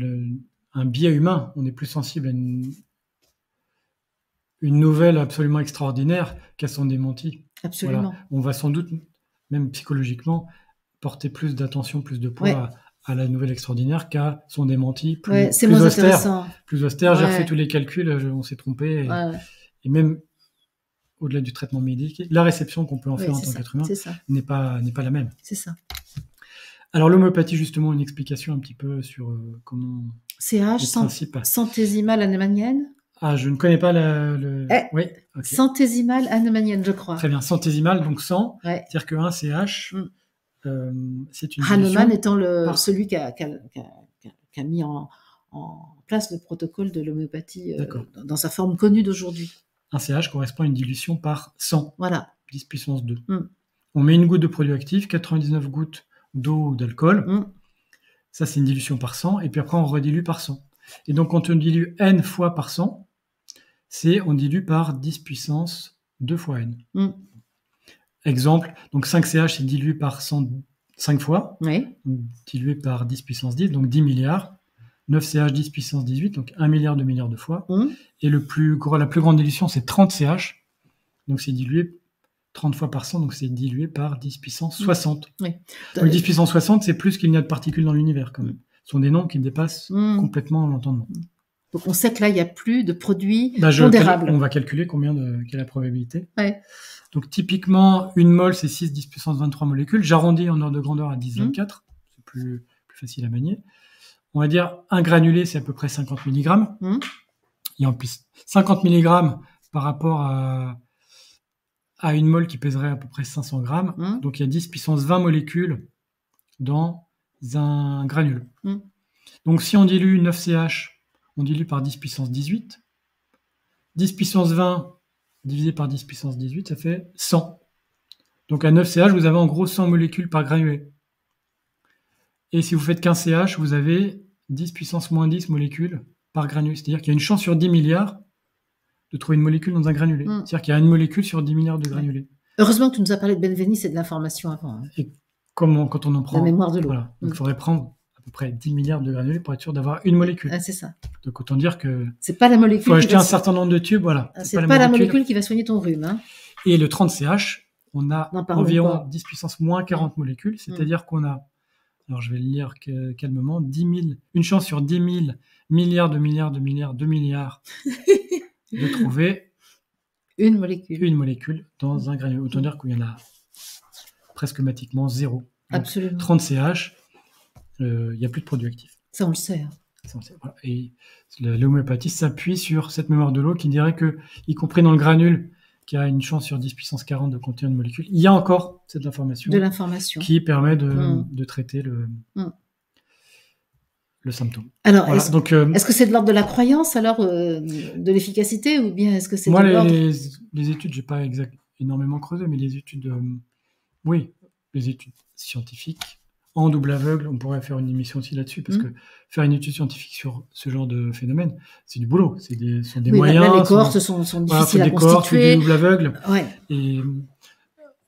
un biais humain, on est plus sensible à une nouvelle absolument extraordinaire qu'à son démenti. Absolument. Voilà. On va sans doute, même psychologiquement, porter plus d'attention, plus de poids à la nouvelle extraordinaire qu'à son démenti plus austère. Plus austère, j'ai refait tous les calculs, on s'est trompé. Et même au-delà du traitement médical, la réception qu'on peut en faire en tant qu'être humain n'est pas la même. C'est ça. Alors l'homéopathie, justement, une explication un petit peu sur comment... CH, centésimale hahnemannienne. Ah, je ne connais pas oui, okay. Centésimale hahnemannienne, je crois. Très bien, centésimale, donc 100, c'est-à-dire que 1 CH, c'est une Hahnemann étant celui qui a mis en place le protocole de l'homéopathie dans sa forme connue d'aujourd'hui. 1 CH correspond à une dilution par 100, voilà. 10 puissance 2. On met une goutte de produit actif, 99 gouttes d'eau ou d'alcool, ça c'est une dilution par 100, et puis après on redilue par 100. Et donc quand on dilue n fois par 100, on dilue par 10 puissance 2 fois n. Exemple, donc 5 CH c'est dilué par 100 5 fois, dilué par 10 puissance 10, donc 10 milliards. 9 CH 10 puissance 18, donc 1 milliard de milliards de fois. Et la plus grande dilution, c'est 30 CH, donc c'est dilué 30 fois par 100, donc c'est dilué par 10 puissance 60. Donc 10 puissance 60, c'est plus qu'il n'y a de particules dans l'univers quand même. Ce sont des nombres qui dépassent complètement l'entendement. Donc on sait que là, il n'y a plus de produits pondérables. On va calculer quelle est la probabilité. Donc typiquement, une mole, c'est 6 10 puissance 23 molécules. J'arrondis en ordre de grandeur à 10 24. C'est plus facile à manier. On va dire un granulé, c'est à peu près 50 mg. Et en plus, 50 mg par rapport à une mole qui pèserait à peu près 500 grammes. Donc il y a 10 puissance 20 molécules dans un granule. Donc si on dilue 9 CH, on dilue par 10 puissance 18. 10 puissance 20 divisé par 10 puissance 18, ça fait 100. Donc à 9 CH, vous avez en gros 100 molécules par granulé. Et si vous faites 15 CH, vous avez 10 puissance moins 10 molécules par granulé. C'est-à-dire qu'il y a une chance sur 10 milliards de trouver une molécule dans un granulé. C'est-à-dire qu'il y a une molécule sur 10 milliards de granulés. Heureusement que tu nous as parlé de Benveniste et de l'information avant. Et quand on en prend... La mémoire de l'eau. Voilà. Donc il faudrait prendre à peu près 10 milliards de granulés pour être sûr d'avoir une molécule. C'est ça. Donc autant dire que... C'est pas la molécule... Il faut acheter un certain nombre de tubes, voilà. C'est pas la molécule qui va soigner ton rhume. Et le 30 CH, on a environ 10 puissance moins 40 molécules, c'est-à-dire qu'on a... Alors, je vais le lire calmement. une chance sur 10 000 milliards de milliards de milliards de milliards de trouver une molécule dans un granule. Autant dire qu'il y en a presque mathématiquement zéro. Donc, absolument. 30 CH, il n'y a plus de produit actif. Ça, on le sait. Voilà. Et l'homéopathie s'appuie sur cette mémoire de l'eau qui dirait que, y compris dans le granule, qui a une chance sur 10 puissance 40 de contenir une molécule, il y a encore cette information De l'information. qui permet de traiter le symptôme. Alors, Voilà. Donc, est-ce que c'est de l'ordre de la croyance, alors, de l'efficacité, ou bien est-ce que c'est moi, de l'ordre... les études, j'ai pas énormément creusé, mais les études, oui, les études scientifiques, en double aveugle, on pourrait faire une émission aussi là-dessus, parce que faire une étude scientifique sur ce genre de phénomène, c'est du boulot, ce sont des moyens. Là, les cohortes sont difficiles à constituer. Des double aveugles. Ouais. Et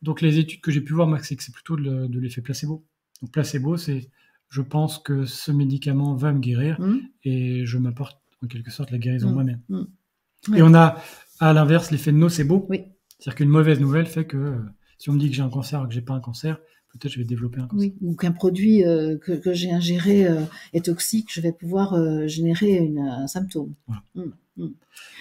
donc, les études que j'ai pu voir, Max, c'est que c'est plutôt de l'effet placebo. Donc, placebo, c'est je pense que ce médicament va me guérir et je m'apporte en quelque sorte la guérison moi-même. Ouais. Et on a, à l'inverse, l'effet nocebo. Oui. C'est-à-dire qu'une mauvaise nouvelle fait que si on me dit que j'ai un cancer ou que j'ai pas un cancer, peut-être je vais développer un cancer. Oui, ou qu'un produit que j'ai ingéré est toxique, je vais pouvoir générer un symptôme. Voilà.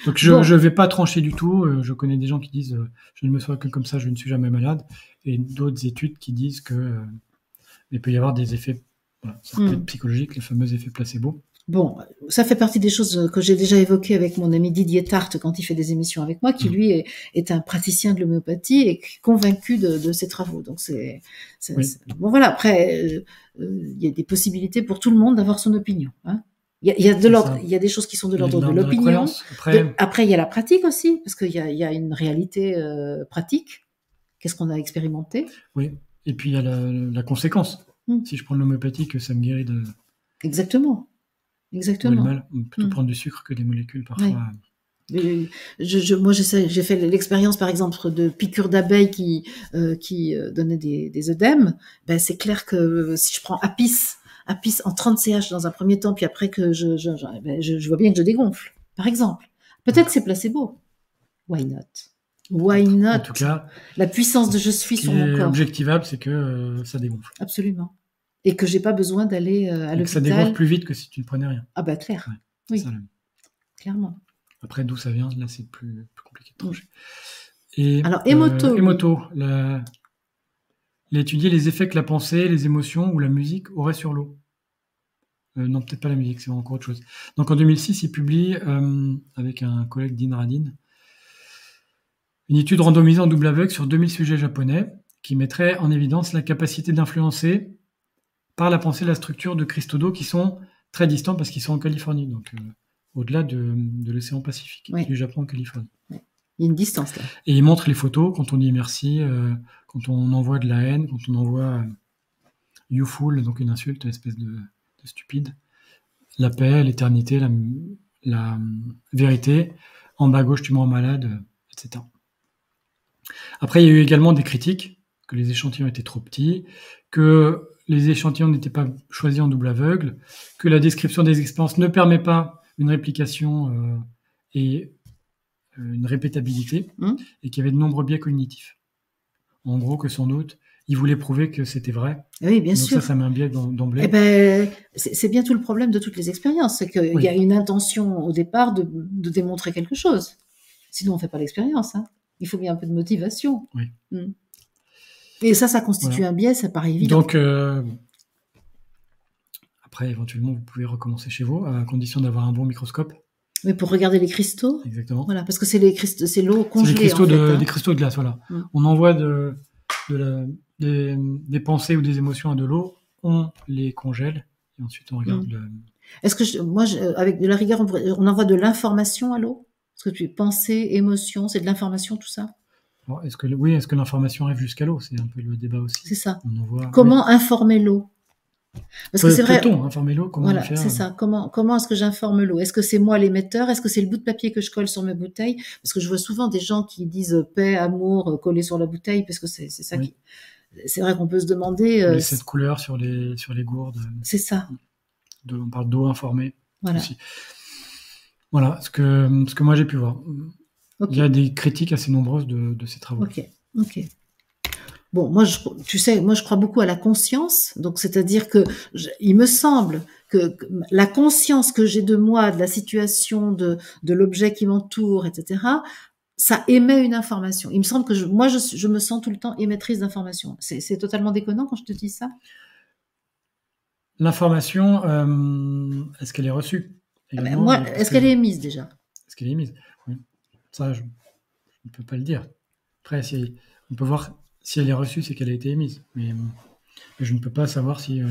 Donc je vais pas trancher du tout. Je connais des gens qui disent je ne me soigne que comme ça, je ne suis jamais malade, et d'autres études qui disent que il peut y avoir des effets, voilà, ça peut être psychologique, les fameux effets placebo. Bon, ça fait partie des choses que j'ai déjà évoquées avec mon ami Didier Tartre quand il fait des émissions avec moi, qui lui est un praticien de l'homéopathie et convaincu de ses travaux. Donc bon, voilà. Après, il y a des possibilités pour tout le monde d'avoir son opinion. Hein. Il y a des choses qui sont de l'ordre de l'opinion. Après, il y a la pratique aussi, parce qu'il y a une réalité pratique. Qu'est-ce qu'on a expérimenté? Oui. Et puis il y a la conséquence. Si je prends l'homéopathie, que ça me guérit de... Exactement. Exactement. Mal, on peut plutôt prendre du sucre que des molécules parfois. Oui. Moi, j'ai fait l'expérience, par exemple, de piqûres d'abeilles qui donnaient des œdèmes. Ben, c'est clair que si je prends Apis en 30 CH dans un premier temps, puis après que je vois bien que je dégonfle, par exemple. Peut-être que c'est placebo. Why not? Why not? En tout cas, la puissance de je suis sur mon corps. Objectivable, c'est que ça dégonfle. Absolument. Et que j'ai pas besoin d'aller à l'hôpital. Ça dégonfle plus vite que si tu ne prenais rien. Ah bah clair. Ouais, oui. Ça, clairement. Après, d'où ça vient, là, c'est plus compliqué de trancher. Et alors, Emoto. Emoto, il a étudié les effets que la pensée, les émotions ou la musique auraient sur l'eau. Non, peut-être pas la musique, c'est encore autre chose. Donc en 2006, il publie, avec un collègue Dean Radin, une étude randomisée en double aveugle sur 2000 sujets japonais qui mettrait en évidence la capacité d'influencer par la pensée la structure de cristaux d'eau qui sont très distants parce qu'ils sont en Californie, donc au-delà de l'océan Pacifique, du Japon en Californie. Oui. Il y a une distance là. Et il montre les photos quand on dit merci, quand on envoie de la haine, quand on envoie you fool, donc une insulte, une espèce de stupide, la paix, l'éternité, la vérité, en bas à gauche tu me rends malade, etc. Après, il y a eu également des critiques, que les échantillons étaient trop petits, que les échantillons n'étaient pas choisis en double aveugle, que la description des expériences ne permet pas une réplication et une répétabilité, et qu'il y avait de nombreux biais cognitifs. En gros, que sans doute, il voulait prouver que c'était vrai. Oui, bien sûr. Donc ça met un biais d'emblée. Eh ben, c'est bien tout le problème de toutes les expériences, c'est qu'il y a une intention au départ de démontrer quelque chose. Sinon, on ne fait pas l'expérience. Hein. Il faut bien un peu de motivation. Oui. Et ça constitue un biais, ça paraît évident. Donc, après, éventuellement, vous pouvez recommencer chez vous, à condition d'avoir un bon microscope. Oui, pour regarder les cristaux. Exactement. Voilà, parce que c'est l'eau congelée. Des cristaux de glace, voilà. On envoie des pensées ou des émotions à de l'eau, on les congèle, et ensuite on regarde Est-ce que avec de la rigueur, on envoie de l'information à l'eau? Est-ce que pensée, émotion, c'est de l'information, tout ça? Alors, est-ce que l'information arrive jusqu'à l'eau? C'est un peu le débat aussi. C'est ça. Comment informer l'eau? Parce que c'est vrai. Peut-on informer l'eau? Comment voilà, le faire? C'est ça. Comment est-ce que j'informe l'eau? Est-ce que c'est moi l'émetteur? Est-ce que c'est le bout de papier que je colle sur mes bouteilles? Parce que je vois souvent des gens qui disent paix, amour, collé sur la bouteille, parce que c'est ça qui. C'est vrai qu'on peut se demander. Cette couleur sur les gourdes. C'est ça. On parle d'eau informée. Voilà. Aussi. Voilà ce que moi j'ai pu voir. Okay. Il y a des critiques assez nombreuses de ces travaux. Ok. Bon, moi, je crois beaucoup à la conscience. Donc, c'est-à-dire que il me semble que la conscience que j'ai de moi, de la situation, de l'objet qui m'entoure, etc., ça émet une information. Il me semble que je me sens tout le temps émettrice d'informations. C'est totalement déconnant quand je te dis ça? l'information, est-ce qu'elle est reçue également, Moi, parce est-ce que- qu'elle est émise déjà? Est-ce qu'elle est émise? Oui. Ça, je ne peux pas le dire. Après, on peut voir si elle est reçue, c'est qu'elle a été émise. Mais je ne peux pas savoir si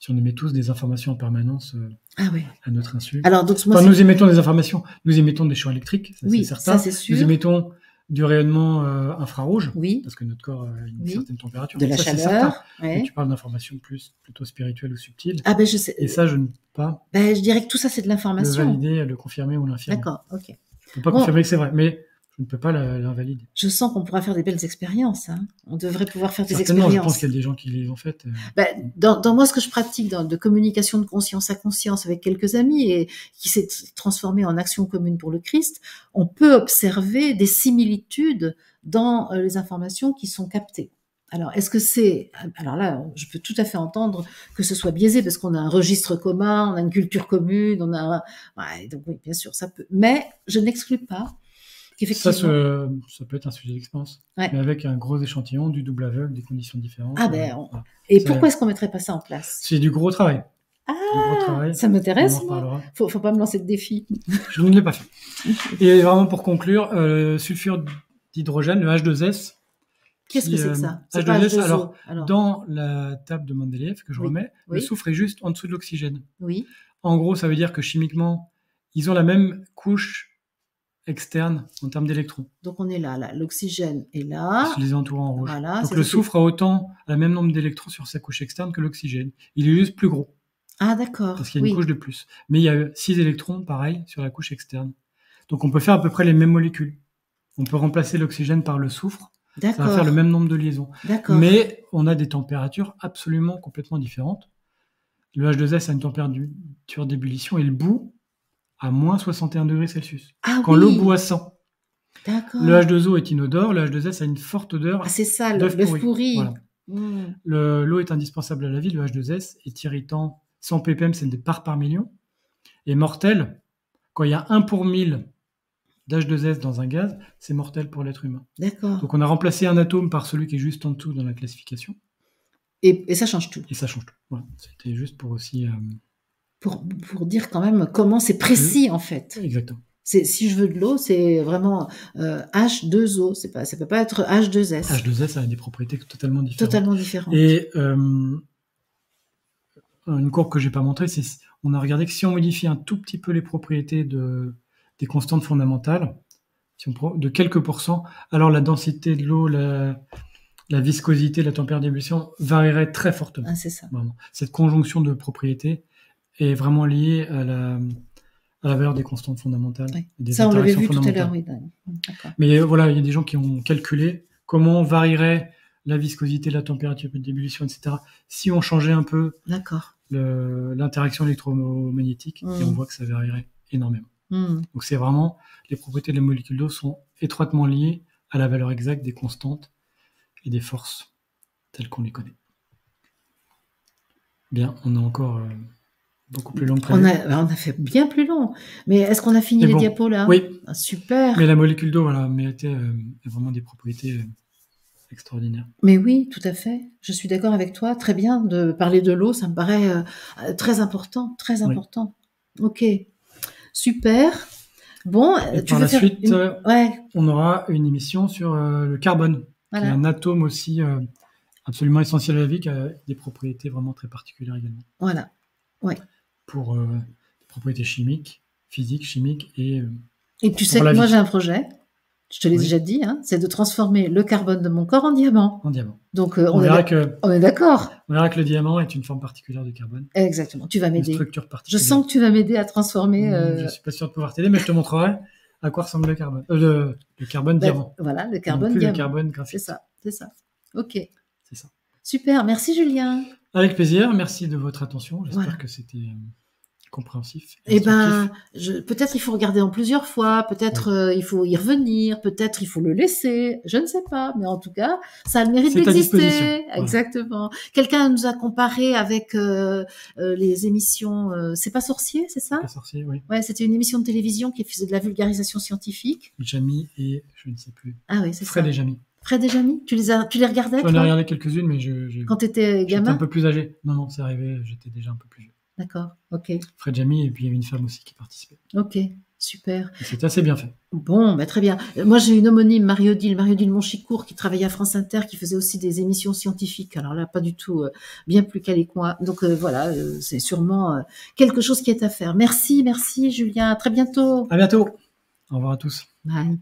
on émet tous des informations en permanence Ah oui. à notre insu. Alors, donc, moi, Enfin, nous émettons des informations. Nous émettons des champs électriques, ça, oui, c'est certain. ça, c'est sûr. Nous émettons du rayonnement infrarouge, Oui. parce que notre corps a une Oui. certaine température. De la ça, c'est chaleur. certain. Ouais. Mais tu parles d'informations plutôt spirituelles ou subtiles. Ah ben, je sais. Et ça, je ne peux pas Ben, je dirais que tout ça, c'est de le l'information. valider, le confirmer ou l'infirmer. D'accord, ok. Je ne peux pas Bon. confirmer que c'est vrai, mais je ne peux pas l'invalider. Je sens qu'on pourra faire des belles expériences. Hein. On devrait pouvoir faire des Certainement, expériences. je pense qu'il y a des gens qui les ont faites. Ben, dans moi, ce que je pratique de communication de conscience à conscience avec quelques amis et qui s'est transformé en action commune pour le Christ, on peut observer des similitudes dans les informations qui sont captées. Alors, est-ce que c'est... Alors là, je peux tout à fait entendre que ce soit biaisé parce qu'on a un registre commun, on a une culture commune, on a... Ouais, donc oui, bien sûr, ça peut... Mais je n'exclus pas qu'effectivement... Ça peut être un sujet d'expérience. Ouais. Mais avec un gros échantillon, du double aveugle, des conditions différentes. Ah ben... Voilà. Et pourquoi est-ce qu'on mettrait pas ça en place? C'est du gros travail. Ah, ça m'intéresse, on en reparlera. Faut pas me lancer de défi. Je ne l'ai pas fait. Et vraiment pour conclure, le sulfure d'hydrogène, le H2S. Qu'est-ce que c'est que ça? H2S, pas H2O, alors, dans la table de Mendeleïev que je remets, le soufre est juste en dessous de l'oxygène. Oui. En gros, ça veut dire que chimiquement, ils ont la même couche externe en termes d'électrons. Donc on est là. L'oxygène est là. Je les entoure en rouge. Voilà, donc le soufre a le même nombre d'électrons sur sa couche externe que l'oxygène. Il est juste plus gros. Ah d'accord. Parce qu'il y a une couche de plus. Mais il y a 6 électrons, pareil, sur la couche externe. Donc on peut faire à peu près les mêmes molécules. On peut remplacer l'oxygène par le soufre. Ça va faire le même nombre de liaisons. Mais on a des températures absolument complètement différentes. Le H2S a une température d'ébullition et le bout à moins 61 degrés Celsius. Quand l'eau bout à 100. D'accord. Le H2O est inodore, le H2S a une forte odeur. Ah, c'est ça, l'œuf pourri. Voilà. L'eau est indispensable à la vie, le H2S est irritant. 100 ppm, c'est des parts par million. Et mortel, quand il y a 1 pour 1000 d'H2S dans un gaz, c'est mortel pour l'être humain. D'accord. Donc on a remplacé un atome par celui qui est juste en dessous dans la classification. Et ça change tout. Et ça change tout. Voilà. C'était juste pour aussi... Pour dire quand même comment c'est précis en fait. Exactement. Si je veux de l'eau, c'est vraiment H2O. Ça peut pas être H2S. H2S a des propriétés totalement différentes. Totalement différentes. Et une courbe que j'ai pas montrée, c'est on a regardé que si on modifie un tout petit peu les propriétés des constantes fondamentales, de quelques pourcents, alors la densité de l'eau, la viscosité, la température d'ébullition varierait très fortement. Ah, c'est ça. Vraiment. Cette conjonction de propriétés est vraiment liée à la valeur des constantes fondamentales. Oui. Des ça, on l'avait vu tout à l'heure. Oui. Mais voilà, il y a des gens qui ont calculé comment varierait la viscosité, la température d'ébullition, etc. Si on changeait un peu l'interaction électromagnétique, et on voit que ça varierait énormément. Donc c'est vraiment, les propriétés de la molécule d'eau sont étroitement liées à la valeur exacte des constantes et des forces telles qu'on les connaît. Bien, on a encore beaucoup plus long que prévu. On a fait bien plus long. Mais est-ce qu'on a fini les diapos là? Oui. Ah, super. Mais la molécule d'eau, voilà, méritait vraiment des propriétés extraordinaires. Mais oui, tout à fait. Je suis d'accord avec toi. Très bien de parler de l'eau, ça me paraît très important, très important. Oui. Ok, super. Bon, et par la suite, on aura une émission sur le carbone, qui est un atome aussi absolument essentiel à la vie, qui a des propriétés vraiment très particulières également. Voilà. Ouais. Pour des propriétés chimiques, physiques, chimiques et tu sais que moi j'ai un projet. Je te l'ai déjà dit, hein, c'est de transformer le carbone de mon corps en diamant. En diamant. Donc on est d'accord. On verra que le diamant est une forme particulière de carbone. Exactement. Tu vas m'aider. Une structure particulière. Je sens que tu vas m'aider à transformer. Je suis pas sûr de pouvoir t'aider, mais je te montrerai à quoi ressemble le carbone. Le carbone diamant. Voilà, le carbone diamant. Le carbone graphite. C'est ça. Ok. C'est ça. Super. Merci Julien. Avec plaisir. Merci de votre attention. J'espère que c'était compréhensif. Eh ben, peut-être il faut regarder en plusieurs fois, peut-être il faut y revenir, peut-être il faut le laisser, je ne sais pas, mais en tout cas, ça a le mérite d'exister. Exactement. Voilà. Quelqu'un nous a comparé avec les émissions C'est pas sorcier, c'est ça? C'est pas sorcier, oui. Ouais, c'était une émission de télévision qui faisait de la vulgarisation scientifique. Jamy et je ne sais plus. Ah oui, c'est ça. Fred et Jamy. Fred et Jamie, tu les regardais, J'en ai toi, regardé quelques-unes, mais quand tu étais j'étais un gamin? peu plus âgé. Non, non, c'est arrivé, j'étais déjà un peu plus vieux. D'accord, ok, Fred Jamy, et puis il y avait une femme aussi qui participait. ok, super. Et c'était assez bien fait. Bon, bah, très bien. Moi, j'ai une homonyme, Marie-Odile Monchicourt, qui travaillait à France Inter, qui faisait aussi des émissions scientifiques. Alors là, pas du tout, bien plus calée que moi. Donc voilà, c'est sûrement quelque chose qui est à faire. Merci, merci, Julien. À très bientôt. À bientôt. Au revoir à tous. Bye.